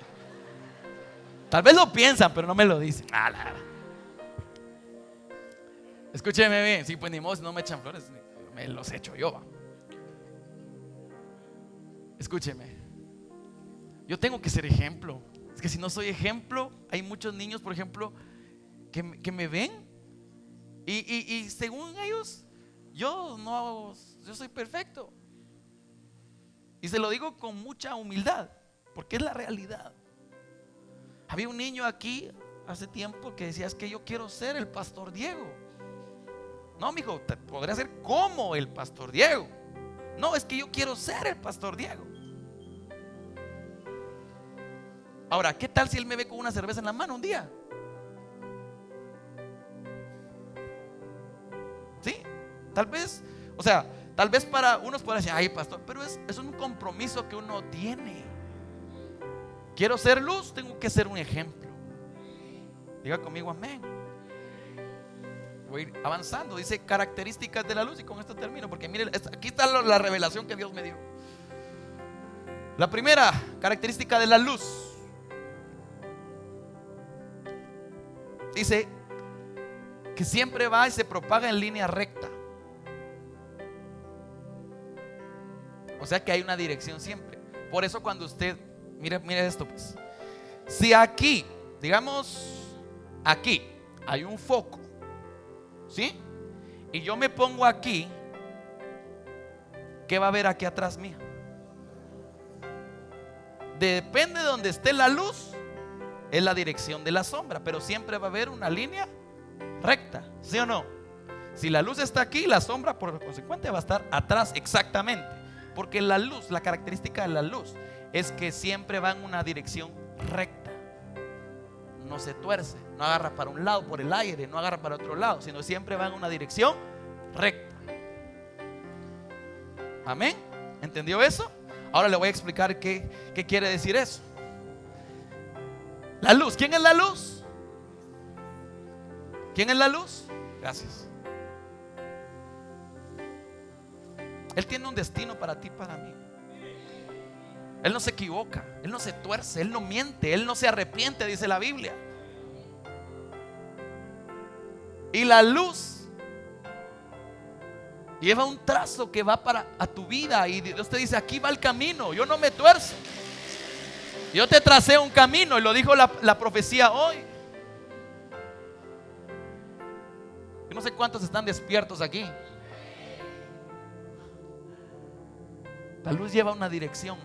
Tal vez lo piensan, pero no me lo dicen. Escúcheme bien. Sí, pues ni modo, si no me echan flores, me los echo yo. Escúcheme. Yo tengo que ser ejemplo. Es que si no soy ejemplo, hay muchos niños, por ejemplo, que me ven y según ellos, yo soy perfecto. Y se lo digo con mucha humildad, porque es la realidad. Había un niño aquí hace tiempo que decía, es que yo quiero ser el pastor Diego. No, mijo, podría ser como el pastor Diego. No, es que yo quiero ser el pastor Diego. Ahora, ¿qué tal si él me ve con una cerveza en la mano un día? Sí, tal vez, tal vez para unos pueda decir, ay, pastor, pero es un compromiso que uno tiene. Quiero ser luz, tengo que ser un ejemplo. Diga conmigo amén. Voy a ir avanzando. Dice características de la luz, y con esto termino, porque mire, aquí está la revelación que Dios me dio. La primera característica de la luz dice que siempre va y se propaga en línea recta. O sea que hay una dirección siempre. Por eso cuando usted, mire esto pues. Si aquí, digamos, aquí hay un foco, ¿sí? Y yo me pongo aquí, ¿qué va a haber aquí atrás mío? Depende de donde esté la luz, es la dirección de la sombra, pero siempre va a haber una línea recta, ¿sí o no? Si la luz está aquí, la sombra por consecuente va a estar atrás exactamente. Porque la luz, la característica de la luz es que siempre va en una dirección recta. No se tuerce, no agarra para un lado por el aire, no agarra para otro lado, sino siempre va en una dirección recta. Amén. ¿Entendió eso? Ahora le voy a explicar qué quiere decir eso. La luz, ¿quién es la luz? ¿Quién es la luz? Gracias. Él tiene un destino para ti, para mí. Él no se equivoca, Él no se tuerce, Él no miente, Él no se arrepiente, dice la Biblia. Y la luz lleva un trazo que va para a tu vida. Y Dios te dice, aquí va el camino, yo no me tuerzo. Yo te tracé un camino. Y lo dijo la profecía hoy. Yo no sé cuántos están despiertos aquí. La luz lleva una dirección.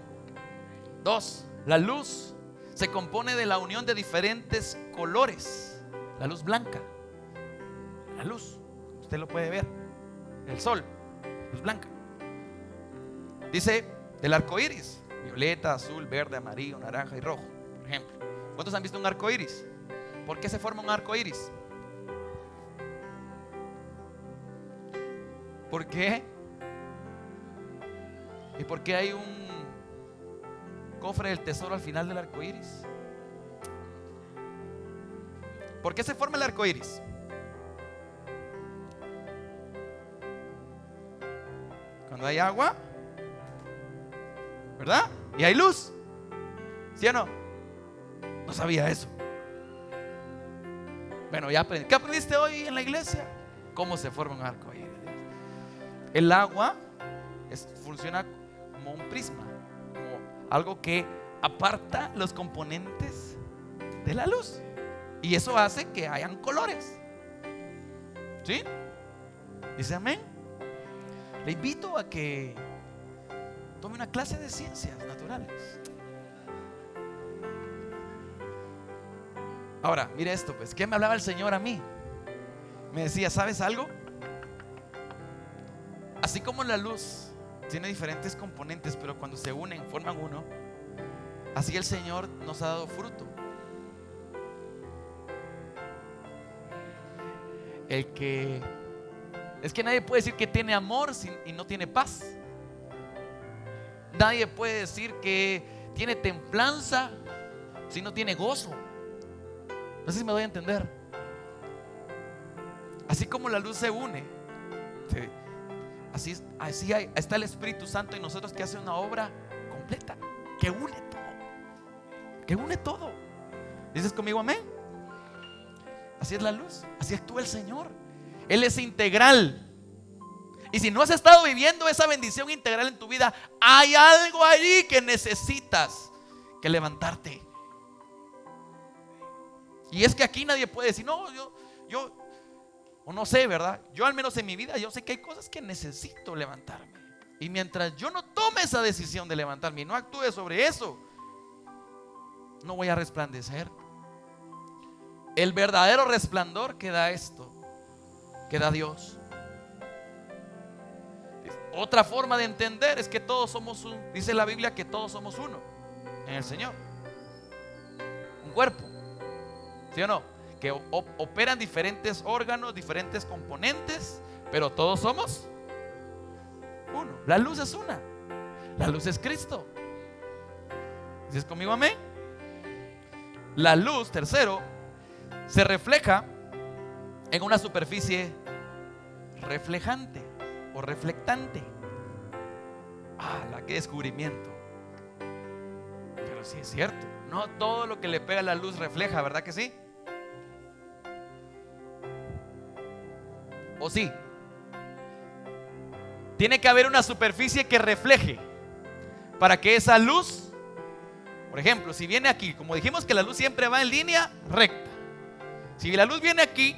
2. La luz se compone de la unión de diferentes colores. La luz blanca, la luz, usted lo puede ver. El sol, luz blanca. Dice del arco iris: violeta, azul, verde, amarillo, naranja y rojo, por ejemplo. ¿Cuántos han visto un arco iris? ¿Por qué se forma un arco iris? ¿Por qué? ¿Y por qué hay un cofre del tesoro al final del arco iris? ¿Por qué se forma el arco iris? Cuando hay agua, ¿verdad? Y hay luz, ¿sí o no? No sabía eso. Bueno, ya aprendí. ¿Qué aprendiste hoy en la iglesia? ¿Cómo se forma un arco iris? El agua funciona como un prisma, como algo que aparta los componentes de la luz, y eso hace que hayan colores. ¿Sí? Dice amén. Le invito a que tome una clase de ciencias naturales. Ahora, mire esto pues. ¿Qué me hablaba el Señor a mí? Me decía, ¿sabes algo? Así como la luz tiene diferentes componentes, pero cuando se unen forman uno, así el Señor nos ha dado fruto. Es que nadie puede decir que tiene amor y no tiene paz. Nadie puede decir que tiene templanza si no tiene gozo. No sé si me doy a entender. Así como la luz se une, así está el Espíritu Santo en nosotros, que hace una obra completa, que une todo, que une todo. ¿Dices conmigo amén? Así es la luz, así actúa el Señor. Él es integral. Y si no has estado viviendo esa bendición integral en tu vida, hay algo allí que necesitas que levantarte. Y es que aquí nadie puede decir, no, yo o no sé, ¿verdad? Yo al menos en mi vida, yo sé que hay cosas que necesito levantarme. Y mientras yo no tome esa decisión de levantarme y no actúe sobre eso, no voy a resplandecer. El verdadero resplandor que da esto, que da Dios. Otra forma de entender es que todos somos dice la Biblia que todos somos uno en el Señor. Un cuerpo, ¿sí o no? Que operan diferentes órganos, diferentes componentes, pero todos somos uno. La luz es una. La luz es Cristo. ¿Dices conmigo amén? La luz, tercero, se refleja en una superficie reflejante o reflectante. ¡Qué descubrimiento! Pero sí es cierto, no todo lo que le pega la luz refleja, ¿verdad que sí? ¿O sí? Tiene que haber una superficie que refleje. para que esa luz, por ejemplo, si viene aquí, como dijimos que la luz siempre va en línea recta, si la luz viene aquí,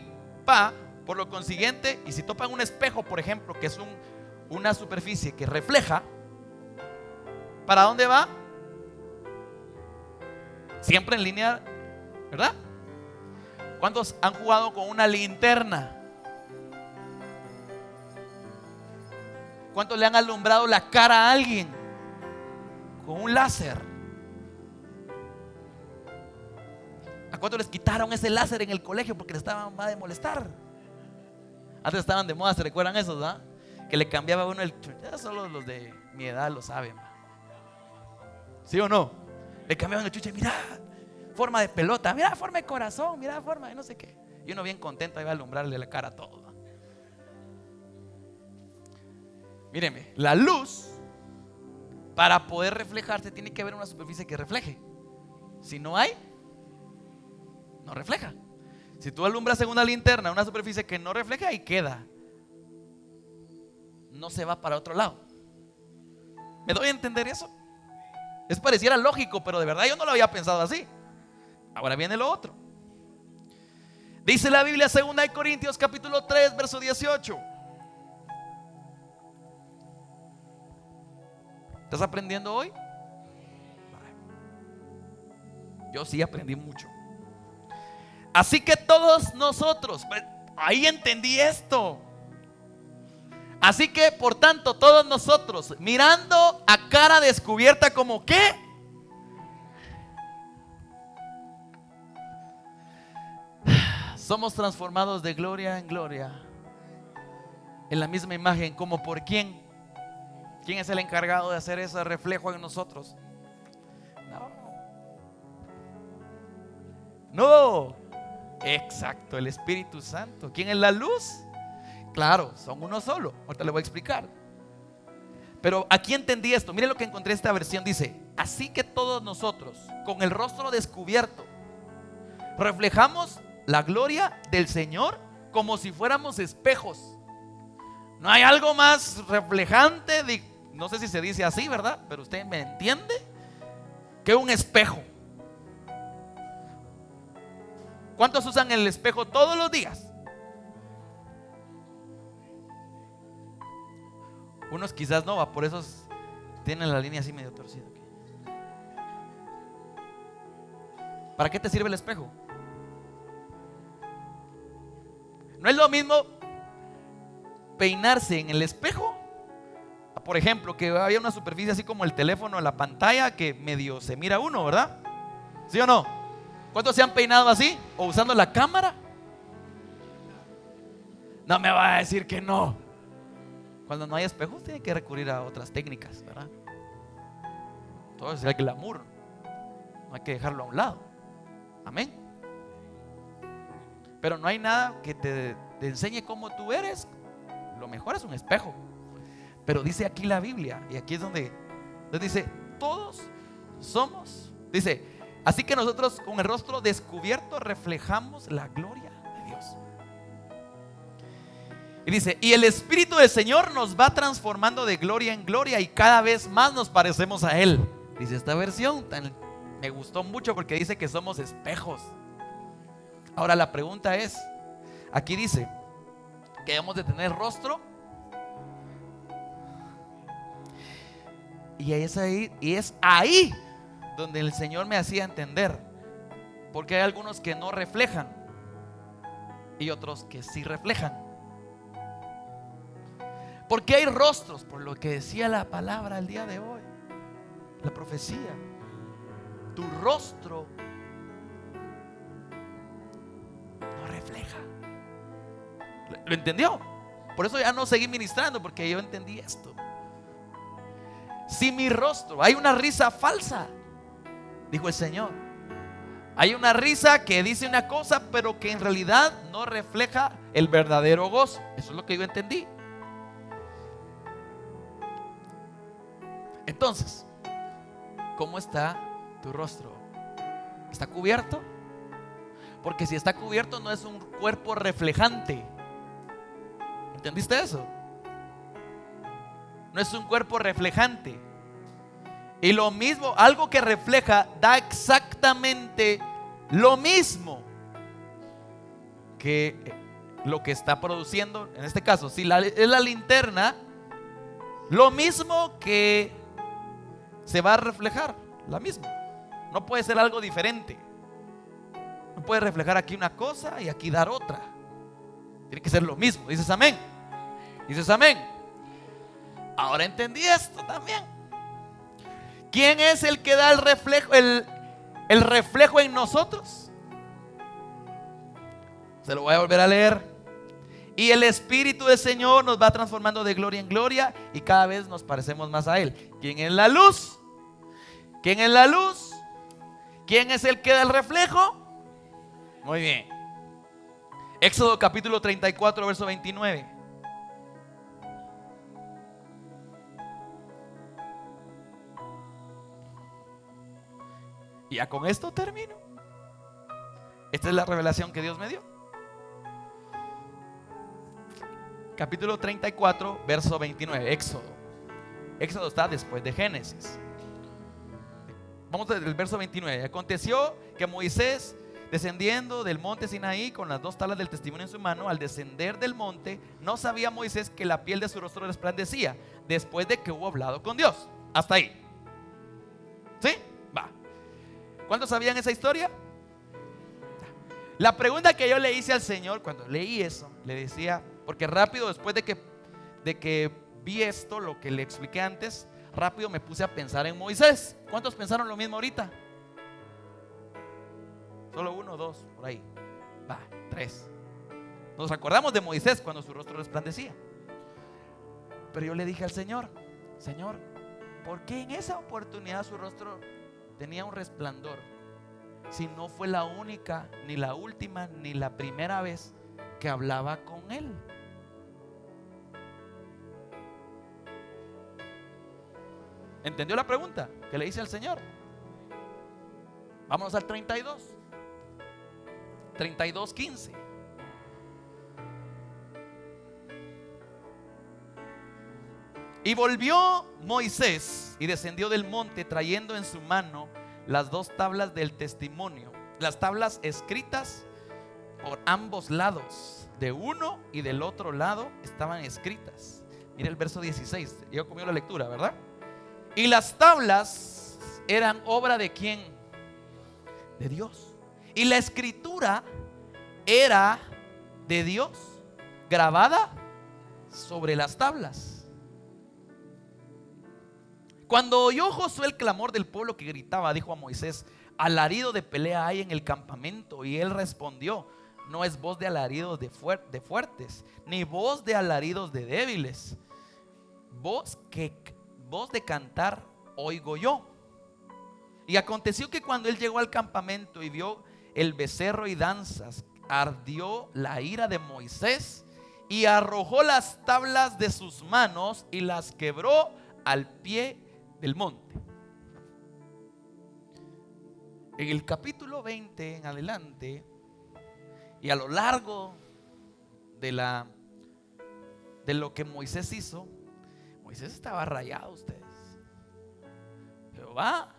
va, por lo consiguiente, y si topan un espejo, por ejemplo, que es una superficie que refleja, ¿para dónde va? Siempre en línea, ¿verdad? ¿Cuántos han jugado con una linterna? ¿Cuántos le han alumbrado la cara a alguien con un láser? ¿A cuántos les quitaron ese láser en el colegio porque les estaban mal de molestar? Antes estaban de moda, ¿se recuerdan esos, ¿verdad? Que le cambiaba uno el... Ya solo los de mi edad lo saben, ¿verdad? ¿Sí o no? Le cambiaban el chuche, mira, forma de pelota, mira, forma de corazón, mira, forma de no sé qué. Y uno bien contento iba a alumbrarle la cara a todo, ¿verdad? Míreme, la luz, para poder reflejarse, tiene que haber una superficie que refleje. Si no hay, no refleja. Si tú alumbras en una linterna una superficie que no refleja, ahí queda. No se va para otro lado. ¿Me doy a entender eso? Es pareciera lógico, pero de verdad yo no lo había pensado así. Ahora viene lo otro. Dice la Biblia, 2 Corintios capítulo 3, verso 18. ¿Estás aprendiendo hoy? Yo sí aprendí mucho. Así que todos nosotros, ahí entendí esto. Así que por tanto todos nosotros, mirando a cara descubierta, como ¿qué? Somos transformados de gloria en gloria, en la misma imagen. ¿Como por quién? ¿Quién es el encargado de hacer ese reflejo en nosotros? No, exacto, el Espíritu Santo. ¿Quién es la luz? Claro, son uno solo. Ahorita le voy a explicar. Pero aquí entendí esto. Miren lo que encontré en esta versión. Dice: así que todos nosotros, con el rostro descubierto, reflejamos la gloria del Señor como si fuéramos espejos. No hay algo más reflejante de, no sé si se dice así, ¿verdad? Pero usted me entiende, que un espejo. ¿Cuántos usan el espejo todos los días? Unos quizás no, por eso tienen la línea así medio torcida. ¿Para qué te sirve el espejo? No es lo mismo peinarse en el espejo, por ejemplo, que había una superficie así como el teléfono, la pantalla, que medio se mira uno, ¿verdad? ¿Sí o no? ¿Cuántos se han peinado así? ¿O usando la cámara? No me va a decir que no. Cuando no hay espejos tiene que recurrir a otras técnicas, ¿verdad? Todo es el glamour. No hay que dejarlo a un lado. Amén. Pero no hay nada que te enseñe cómo tú eres. Lo mejor es un espejo. Pero dice aquí la Biblia, y aquí es donde dice: todos somos, dice, así que nosotros con el rostro descubierto reflejamos la gloria de Dios. Y dice: y el Espíritu del Señor nos va transformando de gloria en gloria, y cada vez más nos parecemos a Él. Dice esta versión, me gustó mucho porque dice que somos espejos. Ahora la pregunta es, aquí dice que debemos de tener rostro, y es ahí donde el Señor me hacía entender, porque hay algunos que no reflejan y otros que sí reflejan. Porque hay rostros, por lo que decía la palabra el día de hoy, la profecía. Tu rostro no refleja. ¿Lo entendió? Por eso ya no seguí ministrando, porque yo entendí esto. Si mi rostro, hay una risa falsa, dijo el Señor. Hay una risa que dice una cosa, pero que en realidad no refleja el verdadero gozo. Eso es lo que yo entendí. Entonces, ¿cómo está tu rostro? ¿Está cubierto? Porque si está cubierto no es un cuerpo reflejante. ¿Entendiste eso? No es un cuerpo reflejante. Y lo mismo, algo que refleja, da exactamente lo mismo que lo que está produciendo. En este caso, si es la linterna, lo mismo que se va a reflejar, la misma. No puede ser algo diferente. No puede reflejar aquí una cosa y aquí dar otra. Tiene que ser lo mismo. Dices amén. Dices amén. Ahora entendí esto también. ¿Quién es el que da el reflejo, el reflejo en nosotros? Se lo voy a volver a leer. Y el Espíritu del Señor nos va transformando de gloria en gloria y cada vez nos parecemos más a Él. ¿Quién es la luz? ¿Quién es la luz? ¿Quién es el que da el reflejo? Muy bien. Éxodo capítulo 34, verso 29. Y ya con esto termino. Esta es la revelación que Dios me dio. Capítulo 34, verso 29. Éxodo. Éxodo está después de Génesis. Vamos del verso 29. Aconteció que Moisés, descendiendo del monte Sinaí con las 2 tablas del testimonio en su mano, al descender del monte, no sabía Moisés que la piel de su rostro resplandecía, después de que hubo hablado con Dios. Hasta ahí. ¿Sí? Va. ¿Cuántos sabían esa historia? La pregunta que yo le hice al Señor cuando leí eso, le decía, porque rápido después de que vi esto, lo que le expliqué antes, rápido me puse a pensar en Moisés. ¿Cuántos pensaron lo mismo ahorita? Solo 1, 2, por ahí. Va, 3. Nos acordamos de Moisés cuando su rostro resplandecía. Pero yo le dije al Señor, Señor, ¿por qué en esa oportunidad su rostro tenía un resplandor? Si no fue la única, ni la última, ni la primera vez que hablaba con Él. ¿Entendió la pregunta que le hice al Señor? Vámonos al 32. 32:15. Y volvió Moisés y descendió del monte trayendo en su mano las 2 tablas del testimonio, las tablas escritas por ambos lados, de uno y del otro lado estaban escritas. Mira el verso 16. Yo conmigo la lectura, ¿verdad? Y las tablas eran obra de ¿quién? De Dios. Y la escritura era de Dios, grabada sobre las tablas. Cuando oyó Josué el clamor del pueblo que gritaba, dijo a Moisés: alarido de pelea hay en el campamento. Y él respondió: no es voz de alaridos de fuertes, ni voz de alaridos de débiles. Voz de cantar oigo yo. Y aconteció que cuando él llegó al campamento y vio el becerro y danzas, ardió la ira de Moisés y arrojó las tablas de sus manos y las quebró al pie del monte. En el capítulo 20 en adelante y a lo largo de lo que Moisés hizo, Moisés estaba rayado, ustedes. Jehová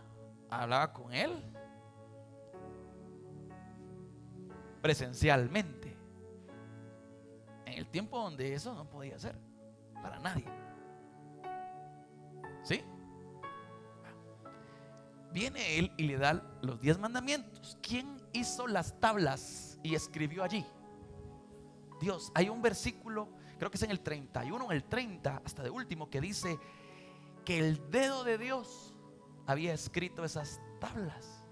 hablaba con él presencialmente, en el tiempo donde eso no podía ser para nadie. ¿Sí? Viene él y le da los 10 mandamientos. ¿Quién hizo las tablas y escribió allí? Dios. Hay un versículo, creo que es en el 31, en el 30, hasta de último, que dice que el dedo de Dios había escrito esas tablas.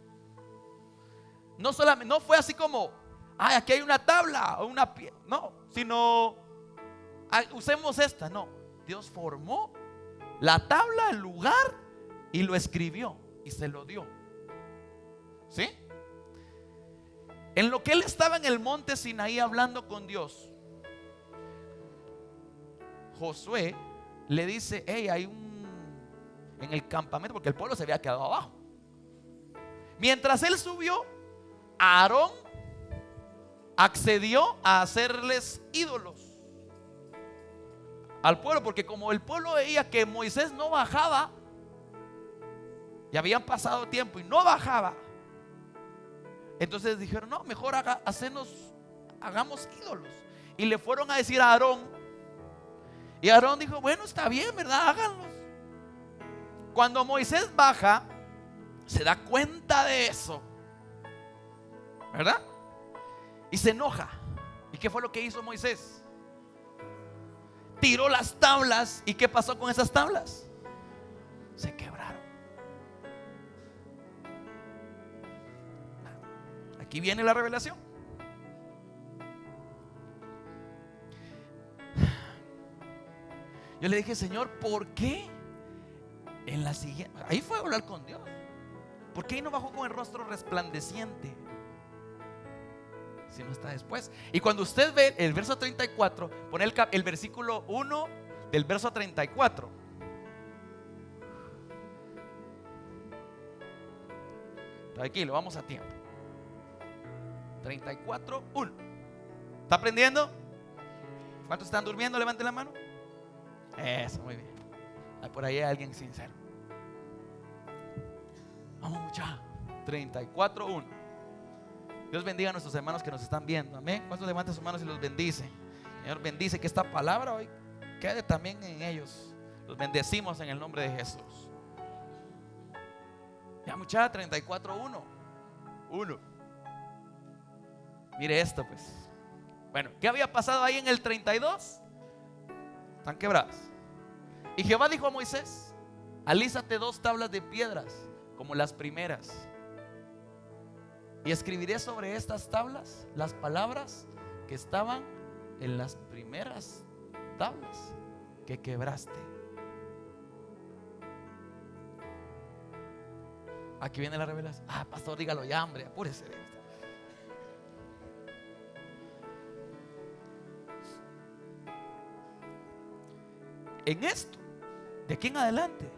No solamente, no fue así como, ay, aquí hay una tabla o una piedra, no, sino usemos esta. No, Dios formó la tabla, el lugar, y lo escribió y se lo dio. ¿Sí? En lo que él estaba en el monte Sinaí hablando con Dios, Josué le dice: hey, hay en el campamento, porque el pueblo se había quedado abajo. Mientras él subió, Aarón accedió a hacerles ídolos al pueblo, porque como el pueblo veía que Moisés no bajaba, y habían pasado tiempo y no bajaba. Entonces dijeron, no, mejor hagamos ídolos. Y le fueron a decir a Aarón. Y Aarón dijo, bueno, está bien, ¿verdad? Háganlos. Cuando Moisés baja, se da cuenta de eso, ¿verdad? Y se enoja. ¿Y qué fue lo que hizo Moisés? Tiró las tablas. ¿Y qué pasó con esas tablas? Se quebraron. Aquí viene la revelación. Yo le dije, Señor, ¿por qué en la siguiente? Ahí fue a hablar con Dios. ¿Por qué ahí no bajó con el rostro resplandeciente? Si no está después. Y cuando usted ve el verso 34, pone el versículo 1 del verso 34. Tranquilo, vamos a tiempo. 34, 1. ¿Está aprendiendo? ¿Cuántos están durmiendo? Levanten la mano. Eso, muy bien. Por ahí hay alguien sincero. Vamos, muchachos. 34, 1. Dios bendiga a nuestros hermanos que nos están viendo. Amén. ¿Cuántos levantan sus manos y los bendice? Señor, bendice que esta palabra hoy quede también en ellos. Los bendecimos en el nombre de Jesús. Ya, muchachos, 34, 1. Mire esto, pues. Bueno, ¿qué había pasado ahí en el 32? Están quebradas. Y Jehová dijo a Moisés: alízate 2 tablas de piedras como las primeras, y escribiré sobre estas tablas las palabras que estaban en las primeras tablas que quebraste. Aquí viene la revelación. Pastor, dígalo ya, hombre, apúrese. En esto, de aquí en adelante,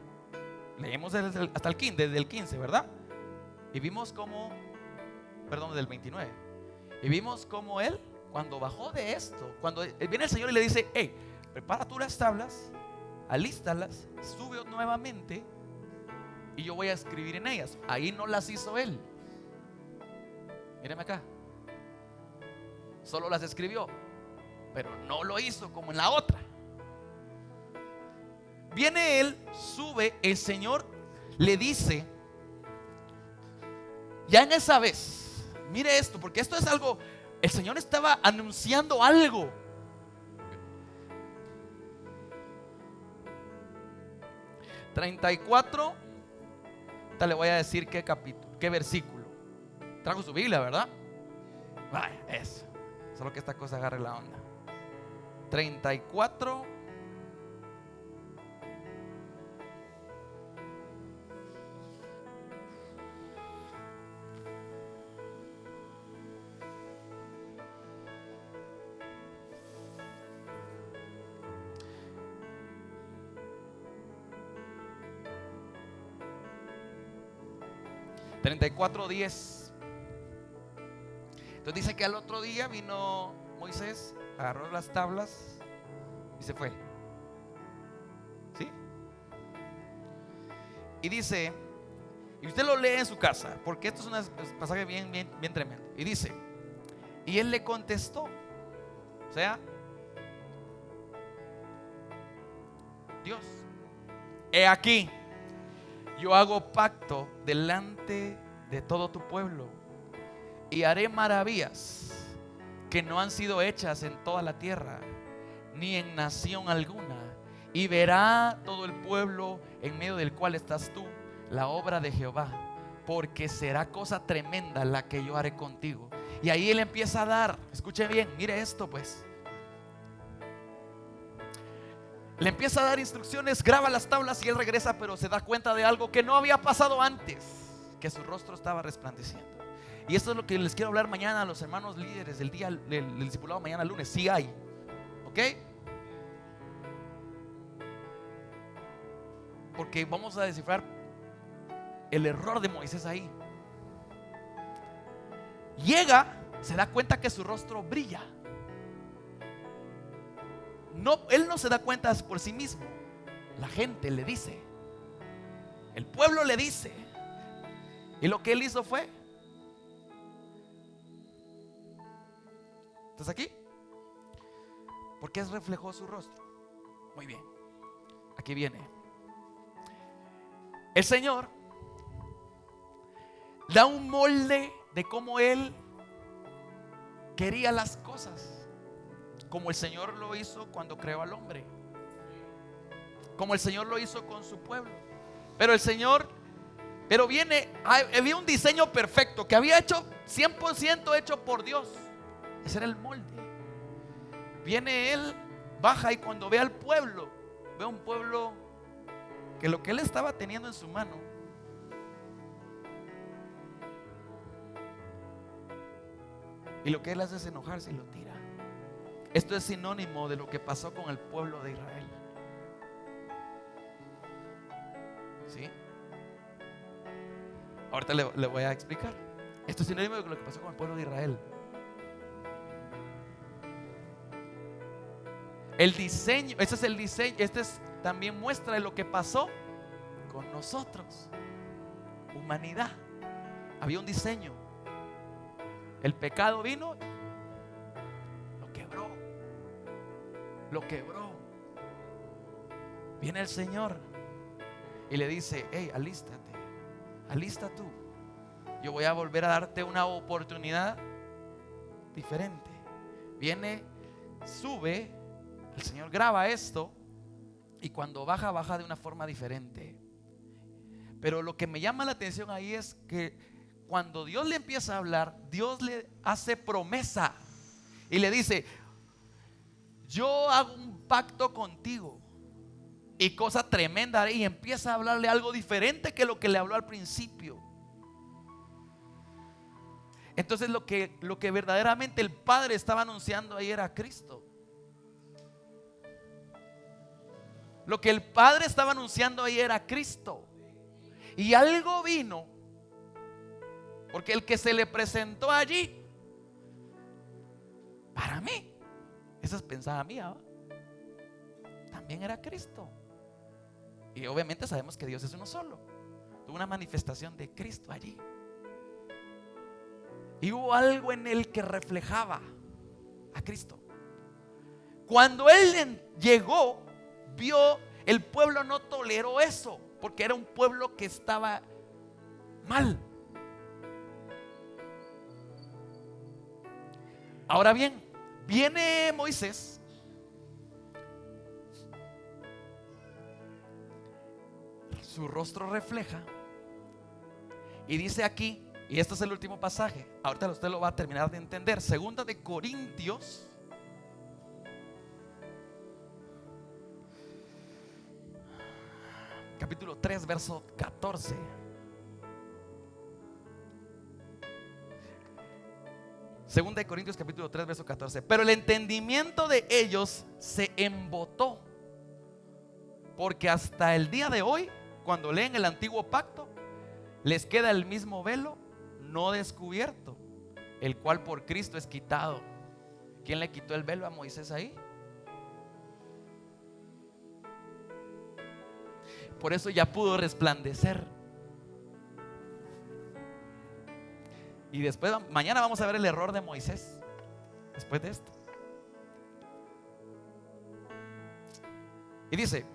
leemos hasta el 15, desde el 15, ¿verdad? Y vimos como, perdón, del 29. Y vimos como él, cuando bajó de esto, cuando viene el Señor y le dice: hey, prepara tú las tablas, alístalas, sube nuevamente y yo voy a escribir en ellas. Ahí no las hizo él. Míreme acá. Solo las escribió, pero no lo hizo como en la otra. Viene él, sube, el Señor le dice, ya en esa vez, mire esto, porque esto es algo, el Señor estaba anunciando algo. (34) le voy a decir qué capítulo, qué versículo. Trajo su Biblia, ¿verdad? Vaya, eso. Solo que esta cosa agarre la onda. 34. (34:10). Entonces dice que al otro día vino Moisés, agarró las tablas y se fue. ¿Sí? Y dice, y usted lo lee en su casa, porque esto es un pasaje bien tremendo. Y dice, y él le contestó, o sea, Dios: he aquí, yo hago pacto delante de todo tu pueblo y haré maravillas que no han sido hechas en toda la tierra, ni en nación alguna. Y verá todo el pueblo en medio del cual estás tú la obra de Jehová, porque será cosa tremenda la que yo haré contigo. Y ahí él empieza a dar, escuche bien, mire esto pues. Le empieza a dar instrucciones, graba las tablas y él regresa, pero se da cuenta de algo que no había pasado antes, que su rostro estaba resplandeciendo. Y esto es lo que les quiero hablar mañana a los hermanos líderes del día del discipulado, mañana lunes, si hay, ¿ok? Porque vamos a descifrar el error de Moisés ahí. Llega, se da cuenta que su rostro brilla. No, él no se da cuenta por sí mismo. La gente le dice. El pueblo le dice, y lo que él hizo fue, ¿estás aquí? Porque reflejó su rostro. Muy bien, aquí viene. El Señor da un molde de cómo Él quería las cosas, como el Señor lo hizo cuando creó al hombre, como el Señor lo hizo con su pueblo. Pero había un diseño perfecto que había hecho 100% hecho por Dios. Ese era el molde. Viene Él, baja, y cuando ve al pueblo, ve un pueblo que lo que Él estaba teniendo en su mano y lo que Él hace es enojarse y lo tira. Esto es sinónimo de lo que pasó con el pueblo de Israel. ¿Sí? Ahorita le voy a explicar. Esto es sinónimo de lo que pasó con el pueblo de Israel. El diseño, este es el diseño, también muestra de lo que pasó con nosotros, humanidad. Había un diseño. El pecado vino, lo quebró. Viene el Señor y le dice: hey, alista tú. Yo voy a volver a darte una oportunidad diferente. Viene, sube, el Señor graba esto, y cuando baja de una forma diferente. Pero lo que me llama la atención ahí es que cuando Dios le empieza a hablar, Dios le hace promesa y le dice: yo hago un pacto contigo y cosa tremenda haré. Y empieza a hablarle algo diferente que lo que le habló al principio. Entonces lo que verdaderamente el Padre estaba anunciando ahí era Cristo. Lo que el Padre estaba anunciando ahí era Cristo. Y algo vino, porque el que se le presentó allí, para mí, esa es pensada mía, también era Cristo. Y obviamente sabemos que Dios es uno solo. Tuvo una manifestación de Cristo allí. Y hubo algo en él que reflejaba a Cristo. Cuando él llegó, vio, el pueblo no toleró eso, porque era un pueblo que estaba mal. Ahora bien, viene Moisés, su rostro refleja, y dice aquí, y este es el último pasaje, ahorita usted lo va a terminar de entender, 2 de Corintios capítulo 3, verso 14. Segunda de Corintios capítulo 3, verso 14. Pero el entendimiento de ellos se embotó, porque hasta el día de hoy, cuando leen el antiguo pacto, les queda el mismo velo no descubierto, el cual por Cristo es quitado. ¿Quién le quitó el velo a Moisés ahí? Por eso ya pudo resplandecer. Y después, mañana vamos a ver el error de Moisés. Después de esto. Y dice: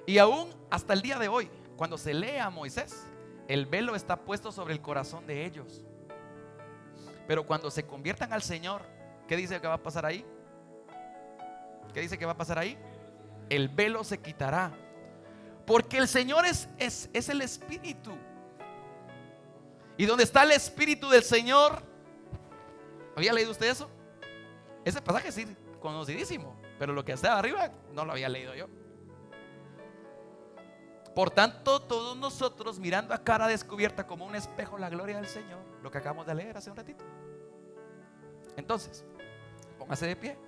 y aún hasta el día de hoy, cuando se lee a Moisés, el velo está puesto sobre el corazón de ellos. Pero cuando se conviertan al Señor, ¿qué dice que va a pasar ahí? ¿Qué dice que va a pasar ahí? El velo se quitará, porque el Señor es el Espíritu. Y donde está el Espíritu del Señor, ¿había leído usted eso? Ese pasaje es conocidísimo, pero lo que está arriba no lo había leído yo. Por tanto, todos nosotros, mirando a cara descubierta como un espejo la gloria del Señor, lo que acabamos de leer hace un ratito. Entonces, póngase de pie.